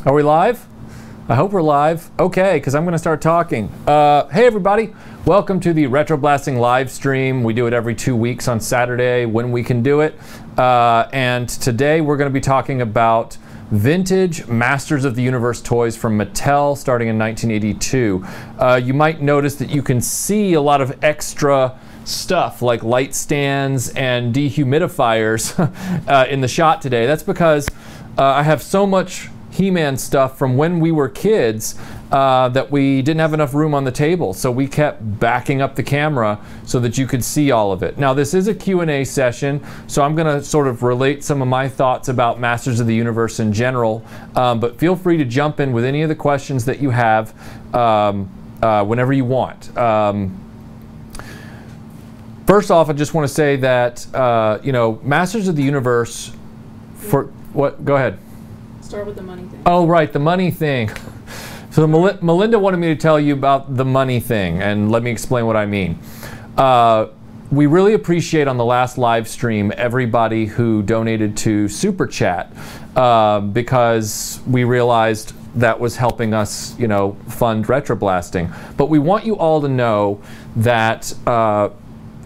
Are we live? I hope we're live. Okay, because I'm going to start talking. Hey everybody, welcome to the RetroBlasting live stream. We do it every 2 weeks on Saturday when we can do it. And today we're going to be talking about vintage Masters of the Universe toys from Mattel starting in 1982. You might notice that you can see a lot of extra stuff like light stands and dehumidifiers in the shot today. That's because I have so much He-Man stuff from when we were kids that we didn't have enough room on the table, so we kept backing up the camera so that you could see all of it. Now this is a Q&A session, so I'm going to sort of relate some of my thoughts about Masters of the Universe in general, but feel free to jump in with any of the questions that you have whenever you want. First off, I just want to say that you know, Masters of the Universe for what? Go ahead. Start with the money thing. Oh, right, the money thing. So Melinda wanted me to tell you about the money thing, and let me explain what I mean. We really appreciate on the last live stream everybody who donated to Super Chat because we realized that was helping us, you know, fund RetroBlasting. But we want you all to know that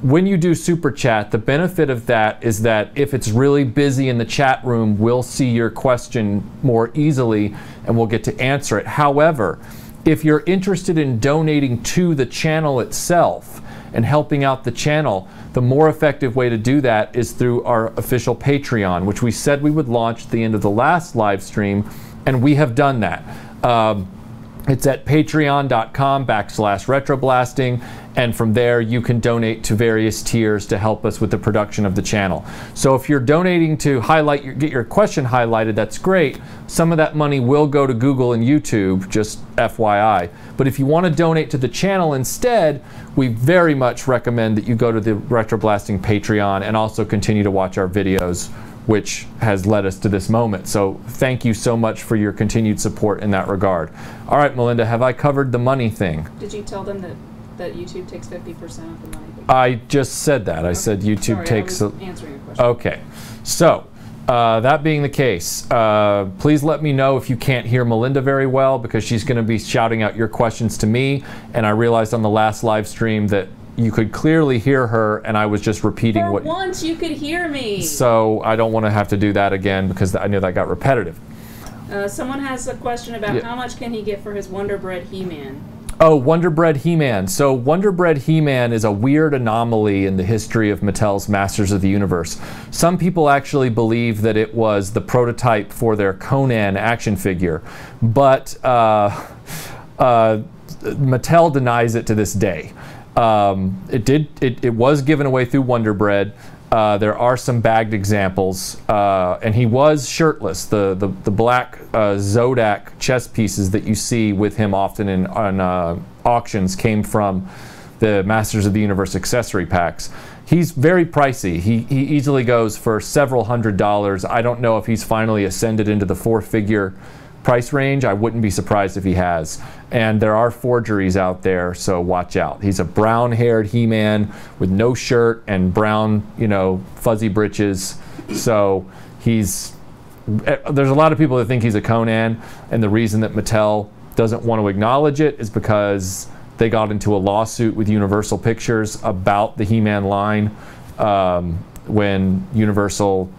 when you do Super Chat, the benefit of that is that if it's really busy in the chat room, we'll see your question more easily and we'll get to answer it. However, if you're interested in donating to the channel itself and helping out the channel, the more effective way to do that is through our official Patreon, which we said we would launch at the end of the last live stream, and we have done that. It's at patreon.com/retroblasting, and from there you can donate to various tiers to help us with the production of the channel. So if you're donating to get your question highlighted, that's great. Some of that money will go to Google and YouTube, just FYI. But if you want to donate to the channel instead, we very much recommend that you go to the RetroBlasting Patreon and also continue to watch our videos, which has led us to this moment. So thank you so much for your continued support in that regard. All right, Melinda, have I covered the money thing? Did you tell them that YouTube takes 50% of the money? I just said that. I said YouTube takes... I was answering your question. Okay. So, that being the case, please let me know if you can't hear Melinda very well, because she's going to be shouting out your questions to me, and I realized on the last live stream that you could clearly hear her, and I was just repeating For once you could hear me. So I don't want to have to do that again because I knew that got repetitive. Someone has a question about how much can he get for his Wonder Bread He-Man? Oh, Wonder Bread He-Man. So Wonder Bread He-Man is a weird anomaly in the history of Mattel's Masters of the Universe. Some people actually believe that it was the prototype for their Conan action figure, but Mattel denies it to this day. It was given away through Wonder Bread. There are some bagged examples, and he was shirtless. The black Zodak chess pieces that you see with him often on auctions came from the Masters of the Universe accessory packs. He's very pricey. He easily goes for several $100s. I don't know if he's finally ascended into the 4-figure price range. I wouldn't be surprised if he has. And there are forgeries out there, so watch out. He's a brown-haired He-Man with no shirt and brown, you know, fuzzy breeches. So there's a lot of people that think he's a Conan, and the reason that Mattel doesn't want to acknowledge it is because they got into a lawsuit with Universal Pictures about the He-Man line when Universal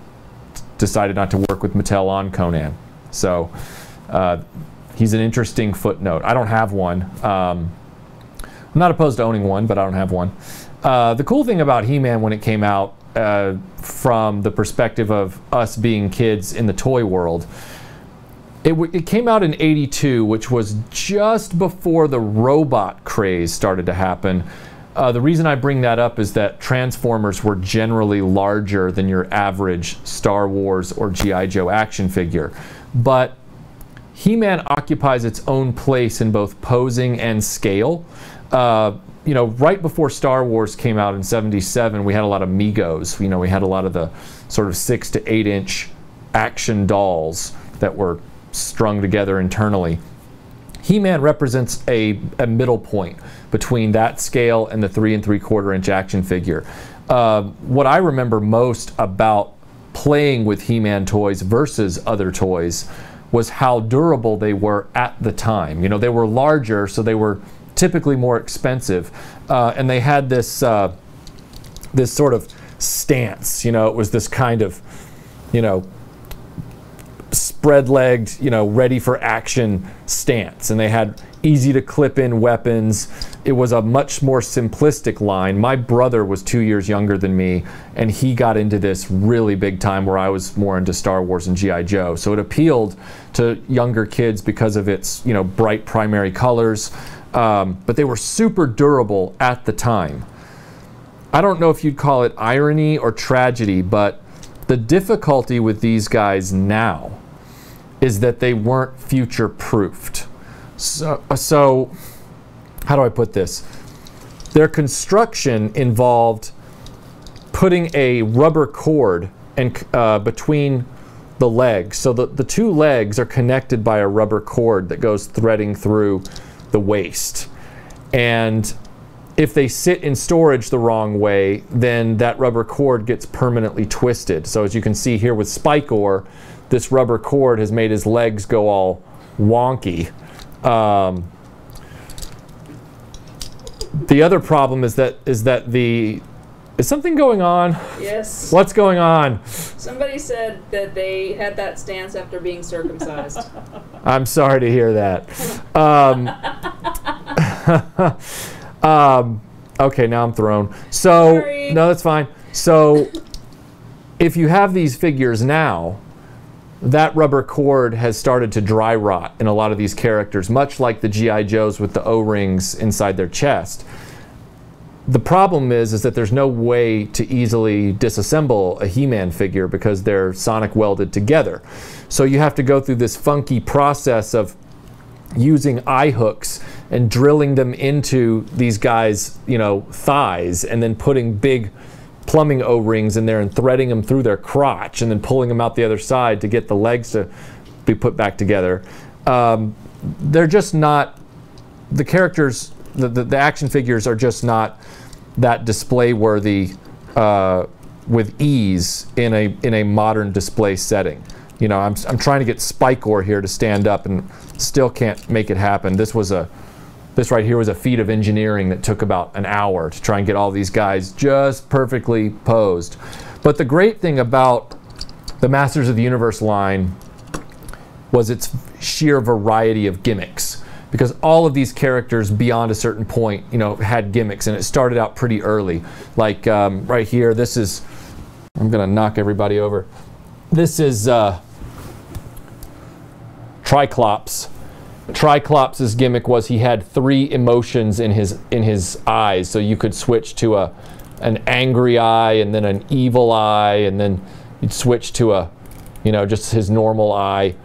decided not to work with Mattel on Conan. So he's an interesting footnote. I don't have one. I'm not opposed to owning one, but I don't have one. The cool thing about He-Man when it came out, from the perspective of us being kids in the toy world, it came out in '82, which was just before the robot craze started to happen. The reason I bring that up is that Transformers were generally larger than your average Star Wars or G.I. Joe action figure. But He-Man occupies its own place in both posing and scale. You know, right before Star Wars came out in '77, we had a lot of Megos. You know, we had a lot of the sort of 6 to 8 inch action dolls that were strung together internally. He-Man represents a middle point between that scale and the 3 3/4 inch action figure. What I remember most about playing with He-Man toys versus other toys was how durable they were at the time. You know, they were larger, so they were typically more expensive, and they had this this sort of stance. You know, it was this kind of, you know, spread-legged, you know, ready for action stance, and they had easy to clip in weapons. It was a much more simplistic line. My brother was 2 years younger than me, and he got into this really big time, where I was more into Star Wars and G.I. Joe. So it appealed to younger kids because of its, you know, bright primary colors, but they were super durable at the time. I don't know if you'd call it irony or tragedy, but the difficulty with these guys now is that they weren't future-proofed. So how do I put this? Their construction involved putting a rubber cord between the legs. So the two legs are connected by a rubber cord that goes threading through the waist. And if they sit in storage the wrong way, then that rubber cord gets permanently twisted. So as you can see here with Spike-Ore, this rubber cord has made his legs go all wonky. The other problem is that is something going on? Yes. What's going on? Somebody said that they had that stance after being circumcised. I'm sorry to hear that. Okay, now I'm thrown. So, Sorry. no, that's fine. So, if you have these figures now, that rubber cord has started to dry rot in a lot of these characters, much like the G.I. Joes with the O-rings inside their chest. The problem is that there's no way to easily disassemble a He-Man figure because they're sonic welded together. So you have to go through this funky process of using eye hooks and drilling them into these guys', you know, thighs, and then putting big plumbing O-rings in there and threading them through their crotch, and then pulling them out the other side to get the legs to be put back together. They're just not, the characters, the action figures are just not that display worthy with ease in a modern display setting. You know, I'm trying to get Spike-Ore here to stand up and still can't make it happen. This right here was a feat of engineering that took about an hour to try and get all these guys just perfectly posed. But the great thing about the Masters of the Universe line was its sheer variety of gimmicks, because all of these characters beyond a certain point, you know, had gimmicks, and it started out pretty early. Like right here, this is, I'm gonna knock everybody over. This is Triclops. Triclops' gimmick was he had 3 emotions in his eyes, so you could switch to an angry eye, and then an evil eye, and then you'd switch to a, you know, just his normal eye.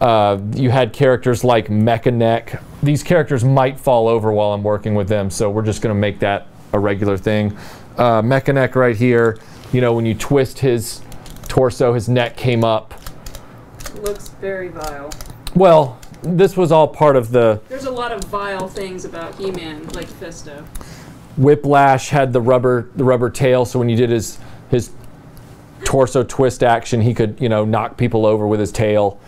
You had characters like Mechaneck. These characters might fall over while I'm working with them, so we're just going to make that a regular thing. Mechaneck right here, you know, when you twist his torso, his neck came up. Looks very vile. Well, this was all part of the... There's a lot of vile things about He-Man, like Fisto. Whiplash had the rubber tail, so when you did his torso twist action, he could, you know, knock people over with his tail.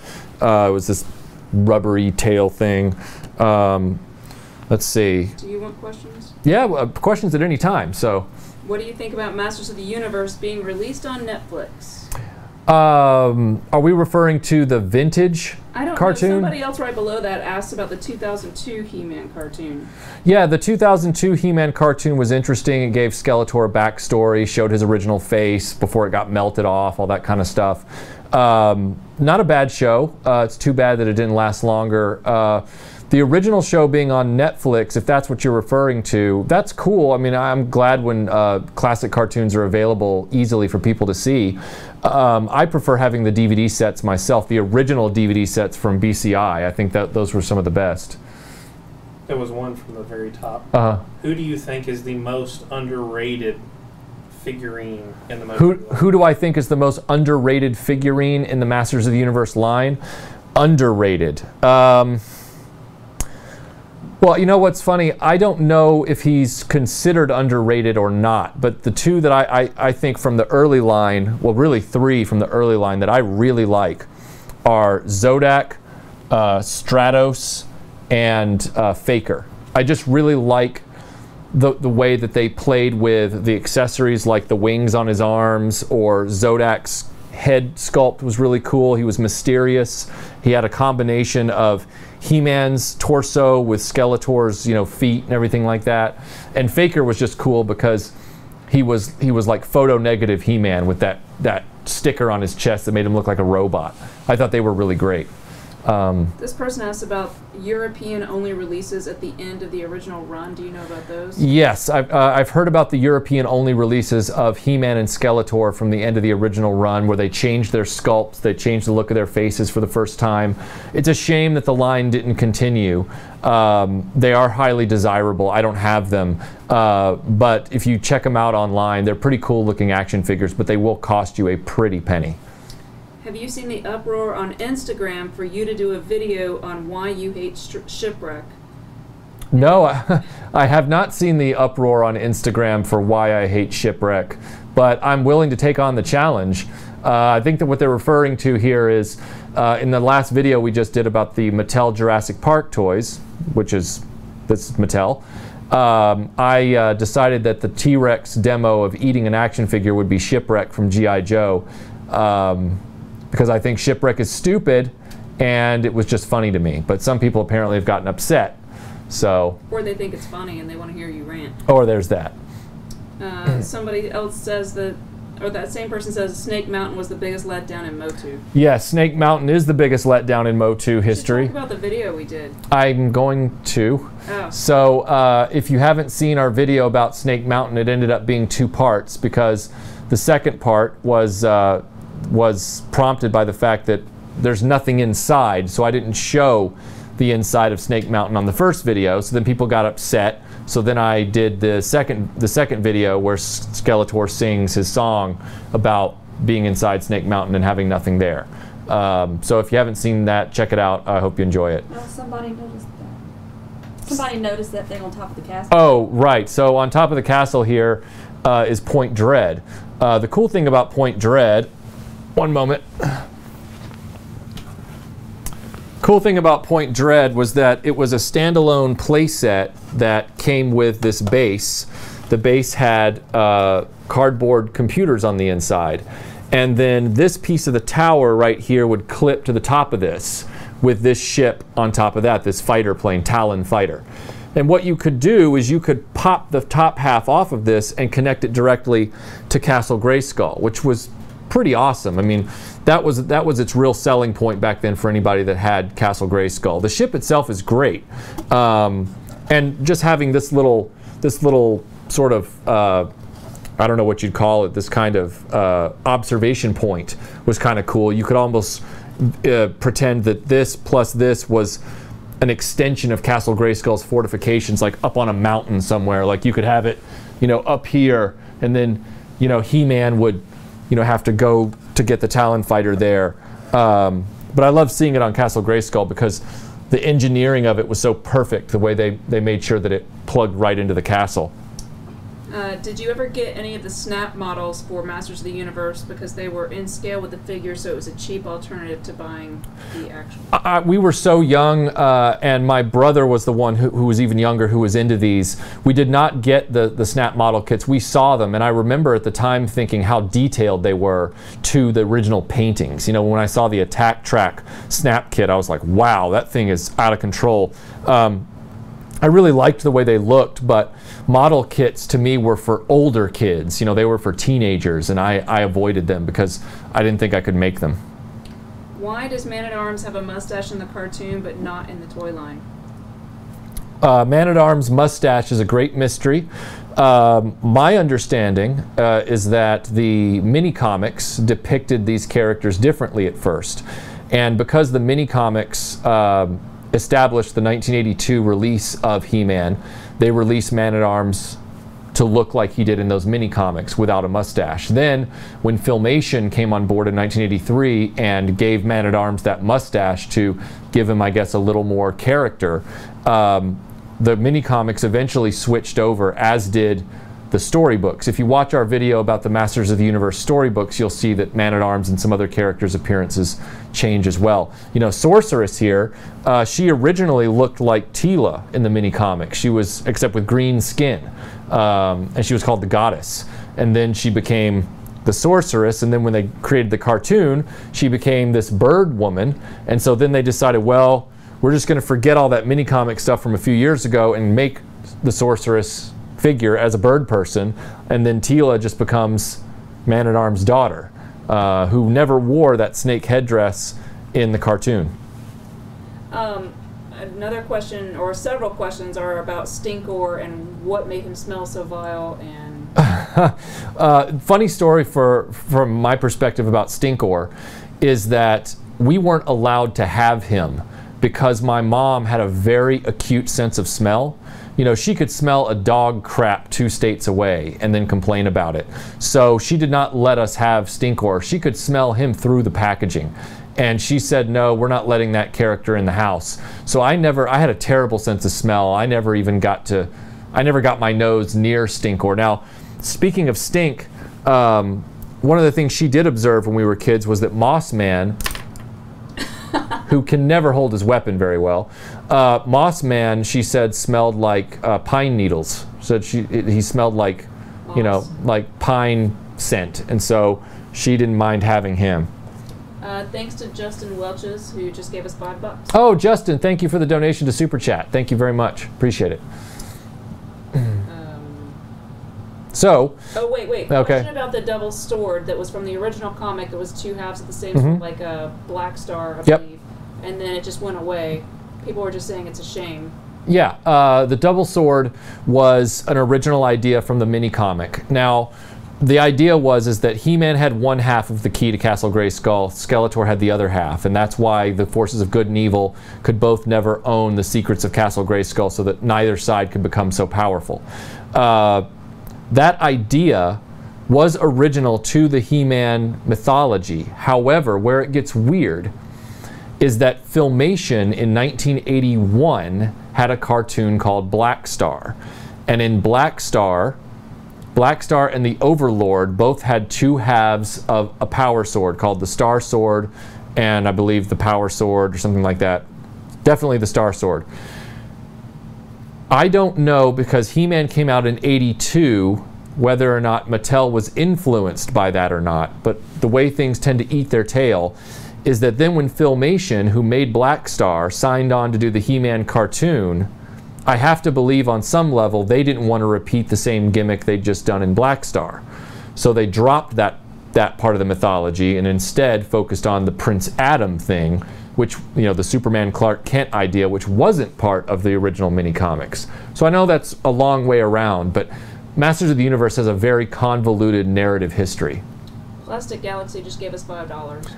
It was this rubbery tail thing. Let's see. Do you want questions? Yeah, well, questions at any time. So, what do you think about Masters of the Universe being released on Netflix? Are we referring to the vintage I don't cartoon? know. Somebody else right below that asked about the 2002 He-Man cartoon. Yeah, the 2002 He-Man cartoon was interesting. It gave Skeletor a backstory, showed his original face before it got melted off, all that kind of stuff. Not a bad show. It's too bad that it didn't last longer. The original show being on Netflix, if that's what you're referring to, that's cool. I mean, I'm glad when classic cartoons are available easily for people to see. I prefer having the DVD sets myself, the original DVD sets from BCI. I think that those were some of the best. There was one from the very top. Who do you think is the most underrated figurine in the MOTU line? Who do I think is the most underrated figurine in the Masters of the Universe line? Underrated. Well, you know what's funny? I don't know if he's considered underrated or not, but the two that I think from the early line, well, really 3 from the early line that I really like are Zodak, Stratos, and Faker. I just really like the way that they played with the accessories, like the wings on his arms, or Zodak's head sculpt was really cool. He was mysterious. He had a combination of He-Man's torso with Skeletor's, you know, feet and everything like that. And Faker was just cool because he was like photo negative He-Man with that sticker on his chest that made him look like a robot. I thought they were really great. This person asked about European-only releases at the end of the original run. Do you know about those? Yes, I've heard about the European-only releases of He-Man and Skeletor from the end of the original run, where they changed their sculpts, they changed the look of their faces for the first time. It's a shame that the line didn't continue. They are highly desirable. I don't have them, but if you check them out online, they're pretty cool-looking action figures, but they will cost you a pretty penny. Have you seen the uproar on Instagram for you to do a video on why you hate Shipwreck? No, I have not seen the uproar on Instagram for why I hate Shipwreck, but I'm willing to take on the challenge. I think that what they're referring to here is, in the last video we just did about the Mattel Jurassic Park toys, which is, this is Mattel, I decided that the T-Rex demo of eating an action figure would be Shipwreck from G.I. Joe. Because I think Shipwreck is stupid, and it was just funny to me. But some people apparently have gotten upset. So. Or they think it's funny and they want to hear you rant. Or there's that. Somebody else says that, or that same person says Snake Mountain was the biggest letdown in MOTU. Yeah, Snake Mountain is the biggest letdown in MOTU history. Talk about the video we did. I'm going to. Oh. So if you haven't seen our video about Snake Mountain, it ended up being 2 parts, because the second part was prompted by the fact that there's nothing inside, so I didn't show the inside of Snake Mountain on the first video, so then people got upset. So then I did the second video where Skeletor sings his song about being inside Snake Mountain and having nothing there. So if you haven't seen that, check it out. I hope you enjoy it. Well, somebody noticed that. Somebody noticed that thing on top of the castle. Oh, right. So on top of the castle here is Point Dread. The cool thing about Point Dread, one moment. Cool thing about Point Dread was that it was a standalone playset that came with this base. The base had cardboard computers on the inside. And then this piece of the tower right here would clip to the top of this with this ship on top of that, this fighter plane, Talon fighter. And what you could do is you could pop the top half off of this and connect it directly to Castle Grayskull, which was pretty awesome. I mean, that was its real selling point back then for anybody that had Castle Grayskull. The ship itself is great, and just having this little sort of I don't know what you'd call it, this kind of observation point was kind of cool. You could almost pretend that this plus this was an extension of Castle Grayskull's fortifications, like up on a mountain somewhere. Like you could have it, you know, up here, and then, you know, He-Man would, you know, have to go to get the Talon fighter there. But I love seeing it on Castle Grayskull because the engineering of it was so perfect, the way they made sure that it plugged right into the castle. Did you ever get any of the snap models for Masters of the Universe, because they were in scale with the figure, so it was a cheap alternative to buying the actual? We were so young, and my brother was the one who was even younger, who was into these. We did not get the snap model kits. We saw them, and I remember at the time thinking how detailed they were to the original paintings. You know, when I saw the Attack Track snap kit, I was like, wow, that thing is out of control. I really liked the way they looked, but model kits to me were for older kids. You know, they were for teenagers, and I avoided them because I didn't think I could make them. Why does Man-at-Arms have a mustache in the cartoon but not in the toy line? Man-at-Arms mustache is a great mystery. My understanding is that the mini-comics depicted these characters differently at first. And because the mini-comics established the 1982 release of He-Man, they released Man-at-Arms to look like he did in those mini-comics without a mustache. Then, when Filmation came on board in 1983 and gave Man-at-Arms that mustache to give him, I guess, a little more character, the mini-comics eventually switched over, as did the storybooks. If you watch our video about the Masters of the Universe storybooks, you'll see that Man-at-Arms and some other characters' appearances change as well. You know, Sorceress here, she originally looked like Tila in the mini-comic. She was, except with green skin, and she was called the Goddess. And then she became the Sorceress, and then when they created the cartoon, she became this bird woman. And so then they decided, well, we're just going to forget all that mini-comic stuff from a few years ago and make the Sorceress figure as a bird person, and then Tila just becomes Man-at-Arms' daughter, who never wore that snake headdress in the cartoon. Another question, or several questions, are about Stinkor and what made him smell so vile. And funny story from my perspective about Stinkor is that we weren't allowed to have him because my mom had a very acute sense of smell. You know, she could smell a dog crap 2 states away and then complain about it. So she did not let us have Stinkor. She could smell him through the packaging. And she said, no, we're not letting that character in the house. So I had a terrible sense of smell. I never got my nose near Stinkor. Now, speaking of stink, one of the things she did observe when we were kids was that Moss Man, who can never hold his weapon very well, Moss Man, she said, smelled like pine needles. So he smelled like, you know, like pine scent, and so she didn't mind having him. Thanks to Justin Welches, who just gave us $5. Oh, Justin, thank you for the donation to Super Chat. Thank you very much. Appreciate it. So. Oh, wait. Okay. Question about the double sword that was from the original comic. It was 2 halves of the same, like a Black Star, I believe. And then it just went away. People were just saying it's a shame. Yeah, the double sword was an original idea from the mini comic. Now, the idea is that He-Man had 1 half of the key to Castle Grayskull, Skeletor had the other half, and that's why the forces of good and evil could both never own the secrets of Castle Grayskull, so that neither side could become so powerful. That idea was original to the He-Man mythology. However, where it gets weird is that Filmation in 1981 had a cartoon called Black Star. And in Black Star and the Overlord both had 2 halves of a power sword called the Star Sword and I believe the Power Sword or something like that. Definitely the Star Sword. I don't know, because He-Man came out in '82, whether or not Mattel was influenced by that or not, but the way things tend to eat their tail is that then when Filmation, who made Black Star, signed on to do the He-Man cartoon, I have to believe on some level they didn't want to repeat the same gimmick they'd just done in Black Star. So they dropped that part of the mythology and instead focused on the Prince Adam thing, which, you know, the Superman Clark Kent idea, which wasn't part of the original mini comics. So I know that's a long way around, but Masters of the Universe has a very convoluted narrative history. Plastic Galaxy just gave us $5.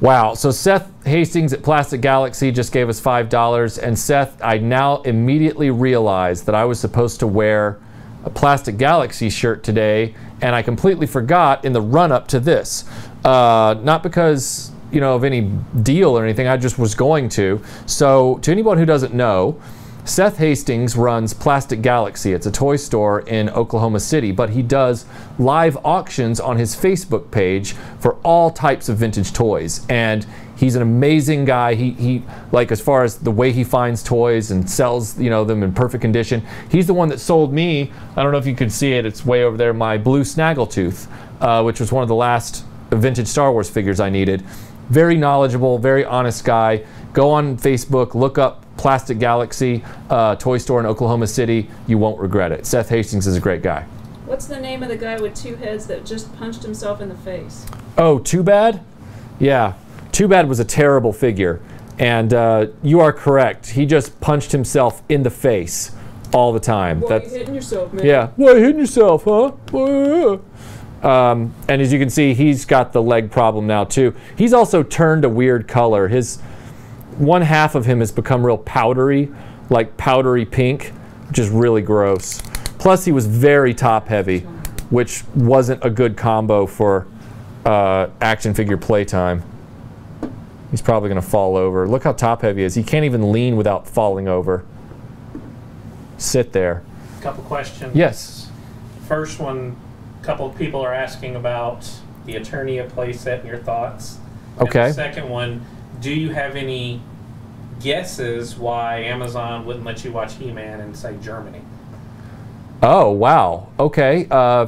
Wow, so Seth Hastings at Plastic Galaxy just gave us $5, and Seth, I now immediately realized that I was supposed to wear a Plastic Galaxy shirt today, and I completely forgot in the run-up to this. Not because, you know, of any deal or anything, I just was going to. So, to anyone who doesn't know, Seth Hastings runs Plastic Galaxy. It's a toy store in Oklahoma City, but he does live auctions on his Facebook page for all types of vintage toys. And he's an amazing guy. He like, as far as the way he finds toys and sells, you know, them in perfect condition. He's the one that sold me, I don't know if you can see it, it's way over there, my blue Snaggletooth, which was one of the last vintage Star Wars figures I needed. Very knowledgeable, very honest guy. Go on Facebook, look up Plastic Galaxy toy store in Oklahoma City. You won't regret it. Seth Hastings is a great guy. What's the name of the guy with 2 heads that just punched himself in the face? Oh, Too Bad? Yeah, Too Bad was a terrible figure. And you are correct. He just punched himself in the face all the time. Why are you hitting yourself, man? Yeah. Why are you hitting yourself, huh? And as you can see, he's got the leg problem now too. He's also turned a weird color. His 1 half of him has become real powdery, like powdery pink, which is really gross. Plus he was very top heavy, which wasn't a good combo for action figure playtime. He's probably going to fall over. Look how top heavy he is. He can't even lean without falling over. Sit there. Couple questions. Yes. First one, a couple of people are asking about the Eternia playset and your thoughts. Okay. And the second one, do you have any guesses why Amazon wouldn't let you watch He-Man in, say, Germany? Oh, wow. Okay.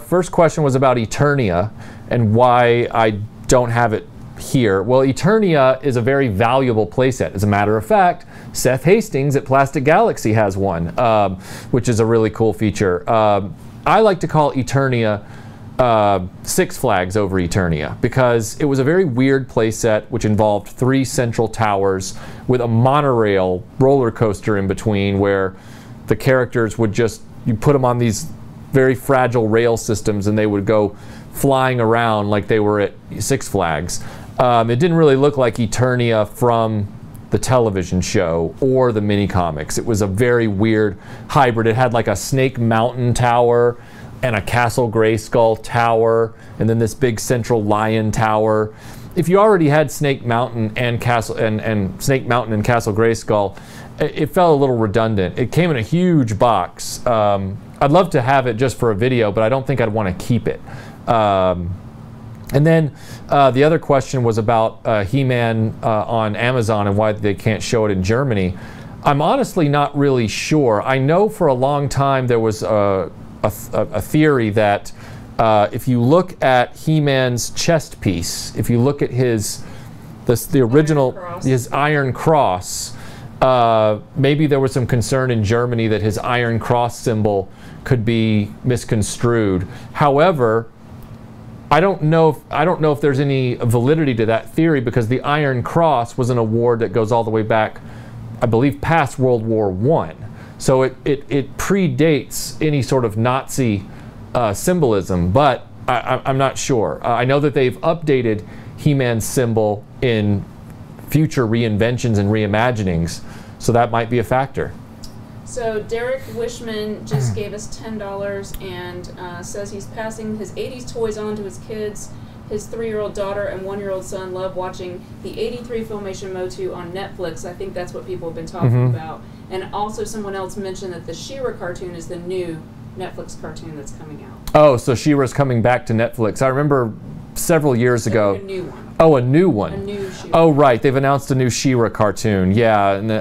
First question was about Eternia and why I don't have it here. Well, Eternia is a very valuable playset. As a matter of fact, Seth Hastings at Plastic Galaxy has one, which is a really cool feature. I like to call Eternia Six Flags over Eternia because it was a very weird playset which involved 3 central towers with a monorail roller coaster in between where the characters would just, you put them on these very fragile rail systems and they would go flying around like they were at Six Flags. It didn't really look like Eternia from the television show or the mini comics. It was a very weird hybrid. It had like a Snake Mountain tower and a Castle Grayskull tower and then this big central lion tower. If you already had Snake Mountain and Castle Snake Mountain and Castle Grayskull, it felt a little redundant. It came in a huge box. I'd love to have it just for a video, but I don't think I'd want to keep it. And then the other question was about He-Man on Amazon and why they can't show it in Germany. I'm honestly not really sure. I know for a long time there was a theory that if you look at He-Man's chest piece, if you look at the original, his Iron Cross, maybe there was some concern in Germany that his Iron Cross symbol could be misconstrued. However, I don't know if there's any validity to that theory because the Iron Cross was an award that goes all the way back, I believe, past World War I. So it predates any sort of Nazi symbolism, but I'm not sure. I know that they've updated He-Man's symbol in future reinventions and reimaginings, so that might be a factor. So Derek Wishman just gave us $10 and says he's passing his 80s toys on to his kids. His 3-year-old daughter and 1-year-old son love watching the 83 Filmation MOTU on Netflix. I think that's what people have been talking about. And also someone else mentioned that the She-Ra cartoon is the new Netflix cartoon that's coming out. Oh, so She-Ra's coming back to Netflix. I remember several years ago. A new one. Oh, a new one. A new She-Ra. Oh, right. They've announced a new She-Ra cartoon. Yeah, and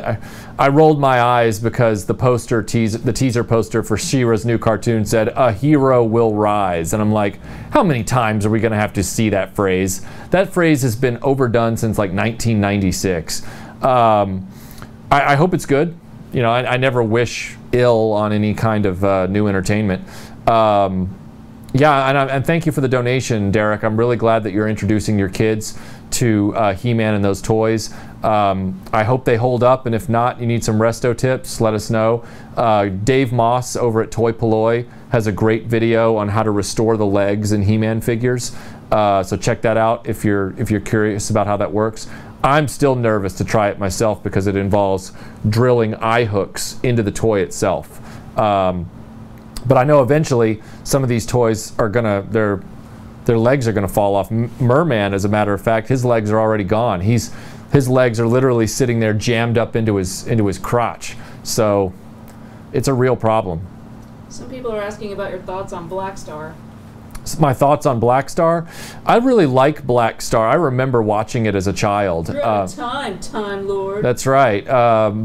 I rolled my eyes because the teaser poster for She-Ra's new cartoon said, "A hero will rise." And I'm like, how many times are we going to have to see that phrase? That phrase has been overdone since like 1996. I hope it's good. You know, I never wish ill on any kind of new entertainment. Yeah, and thank you for the donation, Derek. I'm really glad that you're introducing your kids to He-Man and those toys. I hope they hold up, and if not, you need some resto tips, let us know. Dave Moss over at Toy Polloi has a great video on how to restore the legs in He-Man figures. So check that out if you're curious about how that works. I'm still nervous to try it myself because it involves drilling eye hooks into the toy itself. But I know eventually some of these toys are gonna, their legs are gonna fall off. Merman, as a matter of fact, his legs are already gone. His legs are literally sitting there jammed up into his crotch. So it's a real problem. Some people are asking about your thoughts on Black Star. My thoughts on Black Star? I really like Black Star. I remember watching it as a child. You're out of Time Lord. That's right.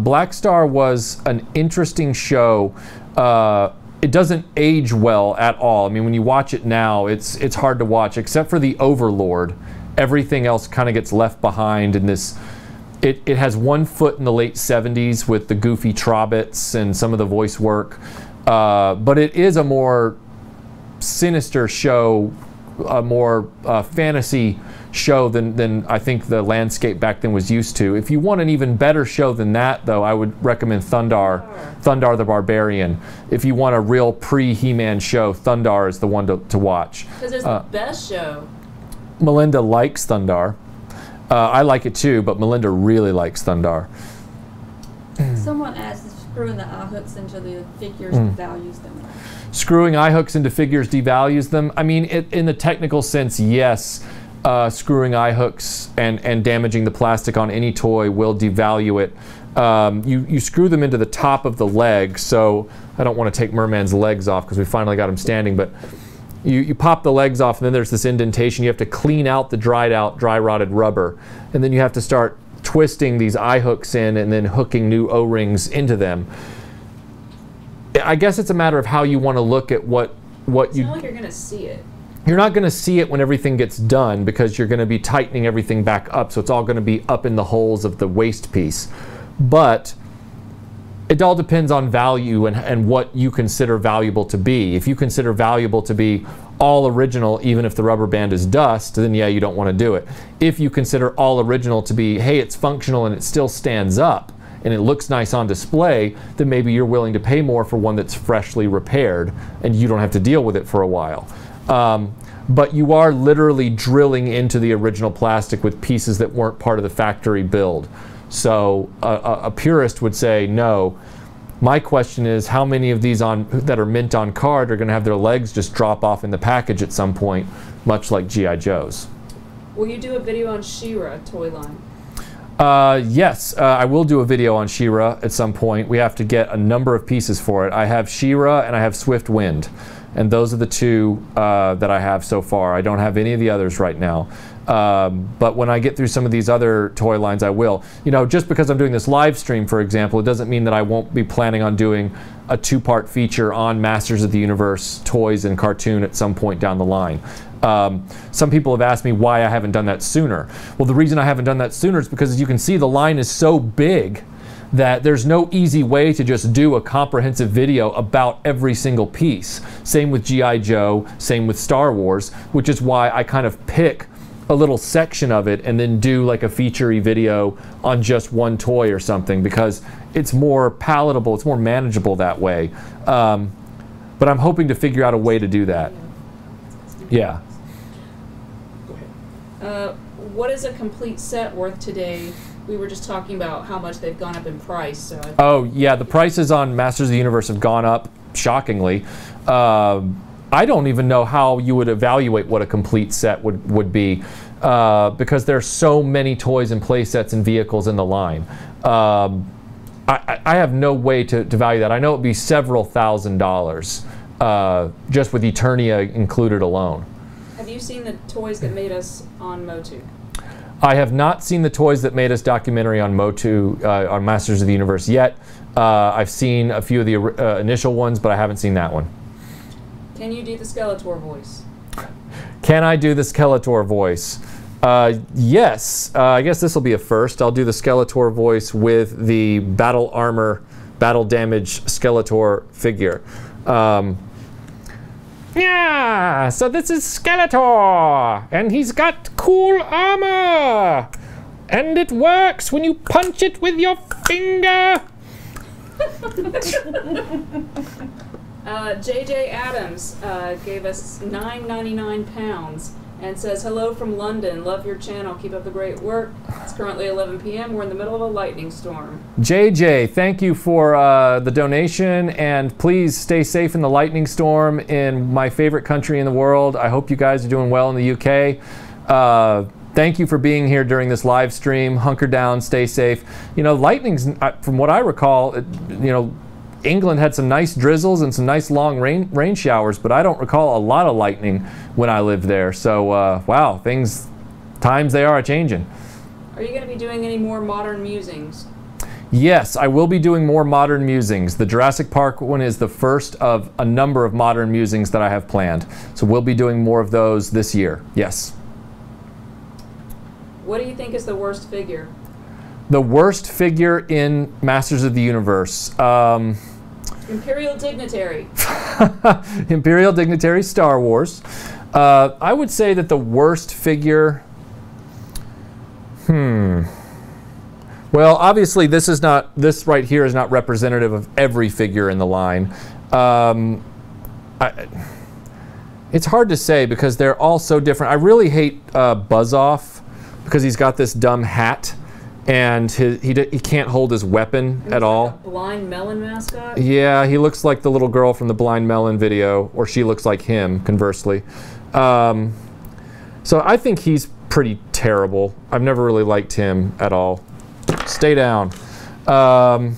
Black Star was an interesting show. It doesn't age well at all. I mean, when you watch it now, it's hard to watch, except for the Overlord. Everything else kind of gets left behind in this. It has one foot in the late 70s with the goofy Trobbits and some of the voice work. But it is a more sinister show, a more fantasy show than I think the landscape back then was used to. If you want an even better show than that, though, I would recommend Thundar the Barbarian. If you want a real pre-He-Man show, Thundar is the one to watch. Because it's the best show. Melinda likes Thundar. I like it too, but Melinda really likes Thundar. Someone asked if screwing the eye hooks into the figures devalues them. Screwing eye hooks into figures devalues them. I mean, in the technical sense, yes. Screwing eye hooks and damaging the plastic on any toy will devalue it. You screw them into the top of the leg. So I don't want to take Merman's legs off because we finally got him standing, but you pop the legs off, and then there's this indentation. You have to clean out the dry rotted rubber, and then you have to start twisting these eye hooks in and then hooking new O-rings into them. I guess it's a matter of how you want to look at what you... It's not like you're going to see it. You're not going to see it when everything gets done because you're going to be tightening everything back up, so it's all going to be up in the holes of the waist piece. But it all depends on value and what you consider valuable to be. If you consider valuable to be all original, even if the rubber band is dust, then yeah, you don't want to do it. If you consider all original to be, hey, it's functional and it still stands up and it looks nice on display, then maybe you're willing to pay more for one that's freshly repaired and you don't have to deal with it for a while. But you are literally drilling into the original plastic with pieces that weren't part of the factory build. So a purist would say no. My question is, how many of these that are mint on card are going to have their legs just drop off in the package at some point, much like G.I. Joe's? Will you do a video on She-Ra toy line? Yes, I will do a video on She-Ra at some point. We have to get a number of pieces for it. I have She-Ra and I have Swift Wind. And those are the two that I have so far. I don't have any of the others right now. But when I get through some of these other toy lines, I will. You know, just because I'm doing this live stream, for example, it doesn't mean that I won't be planning on doing a two-part feature on Masters of the Universe toys and cartoon at some point down the line. Some people have asked me why I haven't done that sooner. Well, the reason I haven't done that sooner is because, as you can see, the line is so big that there's no easy way to just do a comprehensive video about every single piece. Same with G.I. Joe, same with Star Wars, which is why I kind of pick a little section of it and then do like a feature-y video on just one toy or something, because it's more palatable, it's more manageable that way. But I'm hoping to figure out a way to do that. Yeah. What is a complete set worth today? We were just talking about how much they've gone up in price. So oh yeah, the prices on Masters of the Universe have gone up shockingly. I don't even know how you would evaluate what a complete set would be, because there's so many toys and play sets and vehicles in the line. I have no way to value that. I know it would be several $1,000s just with Eternia included alone. Have you seen the toys that made us on MOTU? I have not seen the toys that made us documentary on MOTU, on Masters of the Universe yet. I've seen a few of the initial ones, but I haven't seen that one. Can you do the Skeletor voice? Can I do the Skeletor voice? Yes. I guess this will be a first. I'll do the Skeletor voice with the battle armor, battle damage Skeletor figure. Yeah, so this is Skeletor, and he's got cool armor, and it works when you punch it with your finger. JJ Adams gave us £9.99 and says, hello from London, love your channel, keep up the great work. It's currently 11 p.m. We're in the middle of a lightning storm. JJ, thank you for the donation, and please stay safe in the lightning storm in my favorite country in the world. I hope you guys are doing well in the UK. Thank you for being here during this live stream. Hunker down, stay safe. You know, lightning's, from what I recall, you know, England had some nice drizzles and some nice long rain showers, but I don't recall a lot of lightning when I lived there. So, wow, times they are a-changing. Are you going to be doing any more modern musings? Yes, I will be doing more modern musings. The Jurassic Park one is the first of a number of modern musings that I have planned. So we'll be doing more of those this year, yes. What do you think is the worst figure? The worst figure in Masters of the Universe. Imperial Dignitary. Imperial Dignitary, Star Wars. I would say that the worst figure... Well, obviously this right here is not representative of every figure in the line. It's hard to say because they're all so different. I really hate Buzz-Off because he's got this dumb hat. And he can't hold his weapon at all. Like a Blind Melon mascot? Yeah, he looks like the little girl from the Blind Melon video, or she looks like him, conversely. So I think he's pretty terrible. I've never really liked him at all. Stay down. Oh,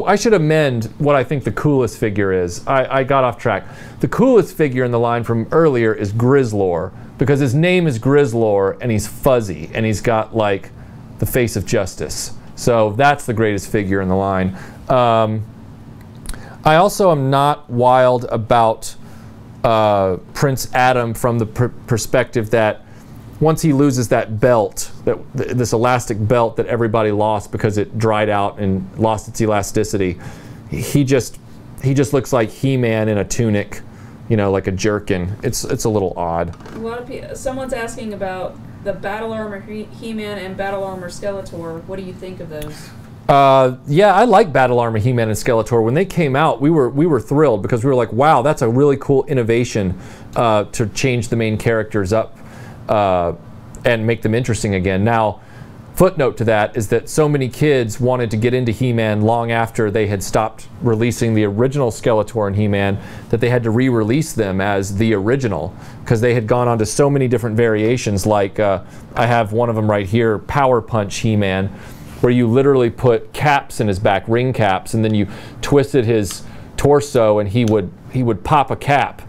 I should amend what I think the coolest figure is. I got off track. The coolest figure in the line from earlier is Grizzlor, because his name is Grizzlor and he's fuzzy and he's got like the face of justice. So that's the greatest figure in the line. I also am not wild about Prince Adam from the perspective that once he loses that belt, this elastic belt that everybody lost because it dried out and lost its elasticity, he just looks like He-Man in a tunic, you know, like a jerkin. It's a little odd. A lot of people. Someone's asking about the Battle Armor He-Man and Battle Armor Skeletor. What do you think of those? Yeah, I like Battle Armor He-Man and Skeletor. When they came out, we were thrilled because we were like, wow, that's a really cool innovation to change the main characters up and make them interesting again. Now, footnote to that is that so many kids wanted to get into He-Man long after they had stopped releasing the original Skeletor and He-Man that they had to re-release them as the original because they had gone on to so many different variations. Like I have one of them right here, Power Punch He-Man, where you literally put caps in his back, ring caps, and then you twisted his torso and he would pop a cap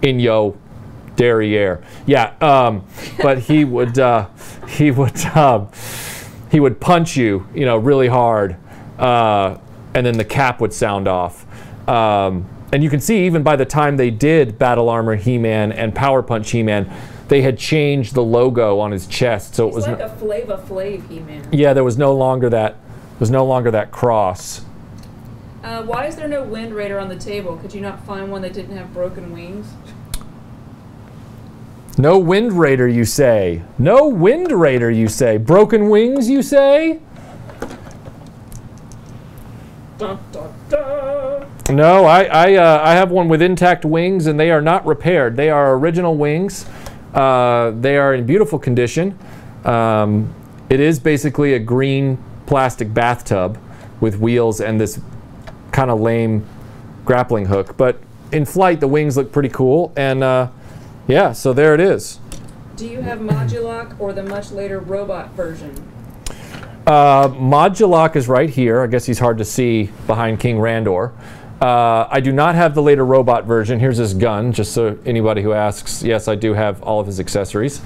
in yo derriere. Yeah, but he would punch you, you know, really hard, and then the cap would sound off. And you can see even by the time they did Battle Armor He-Man and Power Punch He-Man, they had changed the logo on his chest, so it was like a Flava Flav He-Man. Yeah, there was no longer that cross. Why is there no Wind Raider on the table? Could you not find one that didn't have broken wings? No Wind Raider, you say? No Wind Raider, you say? Broken wings, you say? Dun, dun, dun. No, I have one with intact wings, and they are not repaired. They are original wings. They are in beautiful condition. It is basically a green plastic bathtub with wheels and this kind of lame grappling hook. But in flight, the wings look pretty cool, and yeah, so there it is. Do you have Modulok or the much later robot version? Modulok is right here. I guess he's hard to see behind King Randor. I do not have the later robot version. Here's his gun, just so anybody who asks. Yes, I do have all of his accessories.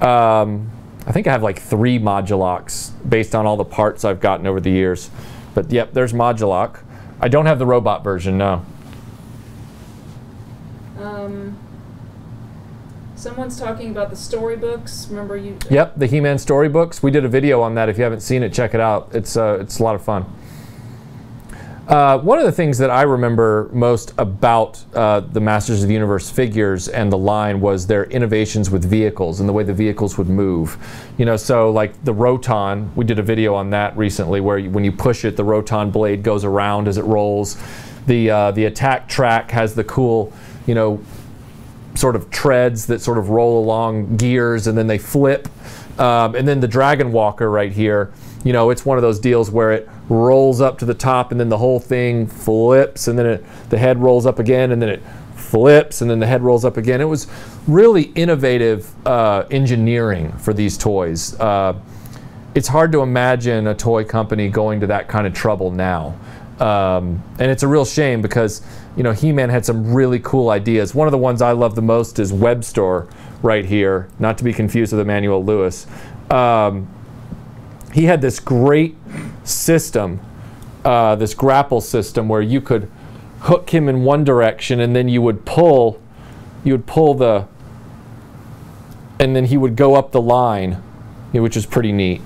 I think I have like 3 Moduloks based on all the parts I've gotten over the years. But yep, there's Modulok. I don't have the robot version, no. Someone's talking about the storybooks. Remember you? Yep, the He-Man storybooks. We did a video on that. If you haven't seen it, check it out. It's a lot of fun. One of the things that I remember most about the Masters of the Universe figures and the line was their innovations with vehicles and the way the vehicles would move. You know, so like the Roton, we did a video on that recently where when you push it, the Roton blade goes around as it rolls. The attack track has the cool, you know, sort of treads that sort of roll along gears and then they flip. And then the Dragon Walker right here, you know, it's one of those deals where it rolls up to the top and then the whole thing flips and then the head rolls up again and then it flips and then the head rolls up again. It was really innovative engineering for these toys. It's hard to imagine a toy company going to that kind of trouble now. And it's a real shame because, you know, He-Man had some really cool ideas. One of the ones I love the most is Webstore right here, not to be confused with Emmanuel Lewis. He had this great system, this grapple system where you could hook him in one direction and then you would pull the, and then he would go up the line, which is pretty neat.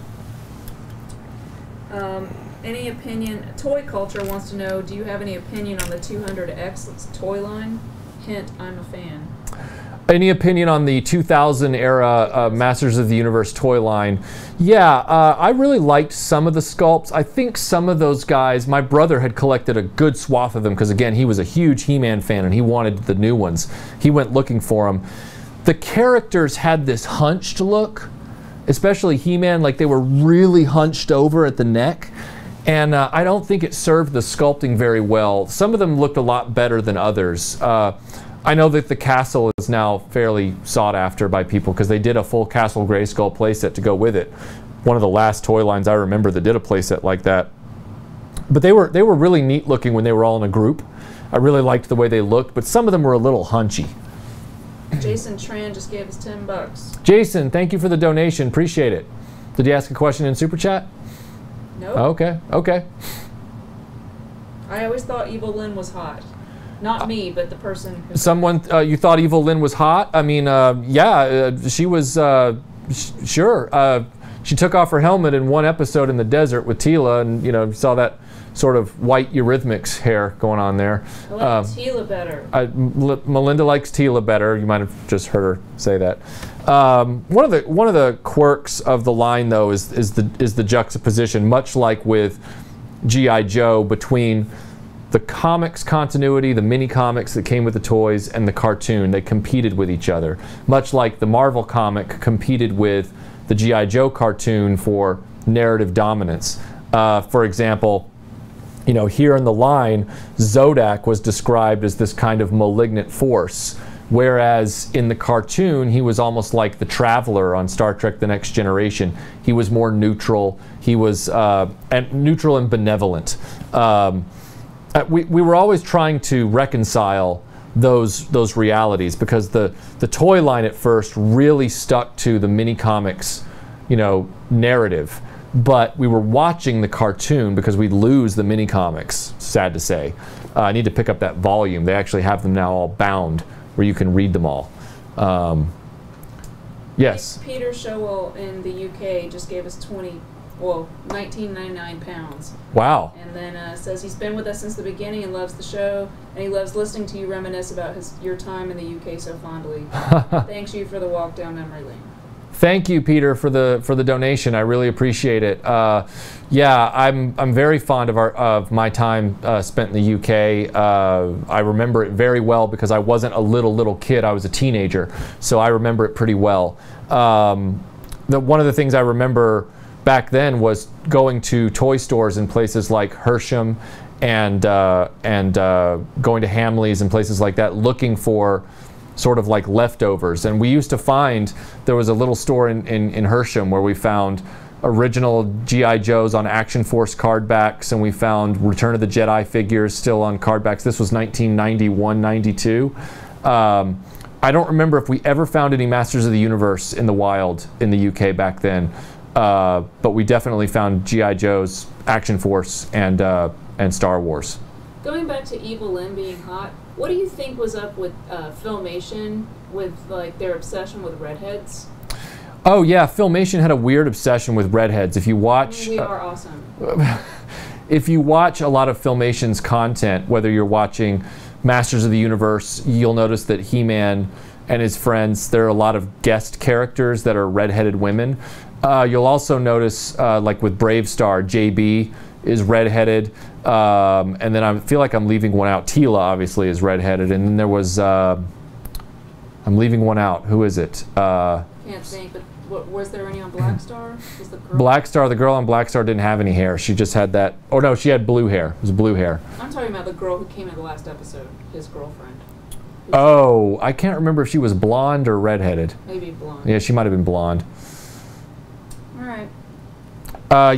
Any opinion? Toy Culture wants to know, do you have any opinion on the 200X toy line? Hint, I'm a fan. Any opinion on the 2000 era Masters of the Universe toy line? Yeah, I really liked some of the sculpts. I think some of those guys, my brother had collected a good swath of them because again, he was a huge He-Man fan and he wanted the new ones. He went looking for them. The characters had this hunched look, especially He-Man, like they were really hunched over at the neck. And I don't think it served the sculpting very well. Some of them looked a lot better than others. I know that the castle is now fairly sought after by people because they did a full Castle Grayskull playset to go with it. one of the last toy lines I remember that did a playset like that. But they were really neat looking when they were all in a group. I really liked the way they looked, but some of them were a little hunchy. Jason Tran just gave us $10. Jason, thank you for the donation. Appreciate it. Did you ask a question in Super Chat? No. Okay, okay. I always thought Evil Lynn was hot. Not me, but the person who... Someone, you thought Evil Lynn was hot? I mean, yeah, she was, sure. She took off her helmet in one episode in the desert with Tila, and, you know, you saw that sort of white Eurythmics hair going on there. I like Tila better. Melinda likes Tila better. You might have just heard her say that. One of the quirks of the line, though, is the juxtaposition, much like with G.I. Joe, between the comics continuity, the mini comics that came with the toys, and the cartoon. They competed with each other, much like the Marvel comic competed with the G.I. Joe cartoon for narrative dominance. For example, you know, here in the line, Zodak was described as this kind of malignant force, whereas in the cartoon, he was almost like the Traveler on Star Trek The Next Generation. He was more neutral. He was neutral and benevolent. We were always trying to reconcile those realities, because the toy line at first really stuck to the mini comics, you know, narrative. But we were watching the cartoon because we'd lose the mini comics, sad to say. I need to pick up that volume. They actually have them now all bound where you can read them all. Yes? Peter Showell in the UK just gave us 19.99 pounds. Wow. And then says he's been with us since the beginning and loves the show, and he loves listening to you reminisce about your time in the UK so fondly. Thanks you for the walk down memory lane. Thank you, Peter, for the donation. I really appreciate it. Yeah, I'm very fond of my time spent in the UK. I remember it very well because I wasn't a little kid. I was a teenager, so I remember it pretty well. One of the things I remember back then was going to toy stores in places like Hersham and going to Hamleys and places like that, looking for sort of like leftovers. And we used to find, there was a little store in Hersham where we found original G.I. Joes on Action Force card backs, and we found Return of the Jedi figures still on card backs. This was 1991, 92. I don't remember if we ever found any Masters of the Universe in the wild in the UK back then, but we definitely found G.I. Joes, Action Force, and Star Wars. Going back to Evil Lynn being hot, what do you think was up with Filmation, with like their obsession with redheads? Oh yeah, Filmation had a weird obsession with redheads. If you watch, we are awesome. If you watch a lot of Filmation's content, whether you're watching Masters of the Universe, you'll notice that He-Man and his friends, there are a lot of guest characters that are redheaded women. You'll also notice, like with Brave Star, JB is redheaded, and then I feel like I'm leaving one out. Tila obviously is redheaded, and then there was I'm leaving one out. Who is it? Can't think, but was there any on Black Star? Was the girl? Black Star, the girl on Black Star didn't have any hair. She just had that. Oh no, she had blue hair. It was blue hair. I'm talking about the girl who came in the last episode, his girlfriend. Oh, I can't remember if she was blonde or redheaded. Maybe blonde. Yeah, she might have been blonde. All right.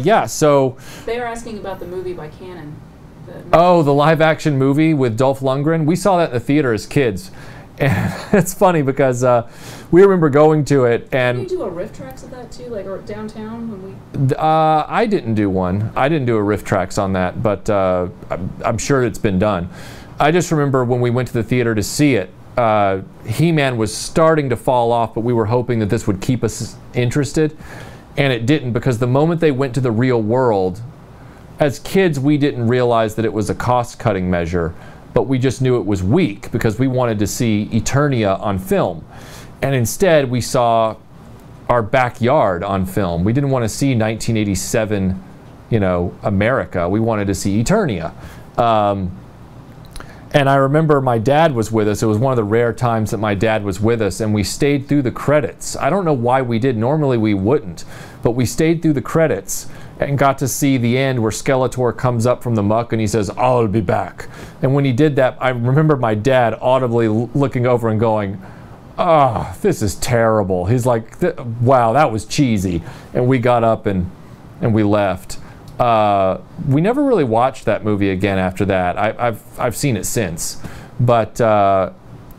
Yeah, so... They are asking about the movie by Canon. Oh, the live-action movie with Dolph Lundgren? We saw that in the theater as kids. And it's funny because we remember going to it and... Did you do a riff tracks of that too, like or downtown when we... I didn't do one. I didn't do a riff tracks on that, but I'm sure it's been done. I just remember when we went to the theater to see it, He-Man was starting to fall off, but we were hoping that this would keep us interested. And it didn't, because the moment they went to the real world, as kids we didn't realize that it was a cost-cutting measure, but we just knew it was weak because we wanted to see Eternia on film. And instead we saw our backyard on film. We didn't want to see 1987, you know, America. We wanted to see Eternia. And I remember my dad was with us. It was one of the rare times that my dad was with us, and we stayed through the credits. I don't know why we did. Normally we wouldn't. But we stayed through the credits and got to see the end where Skeletor comes up from the muck and he says, "I'll be back." And when he did that, I remember my dad audibly looking over and going, oh, this is terrible. He's like, wow, that was cheesy. And we got up and we left. We never really watched that movie again after that. I've seen it since. But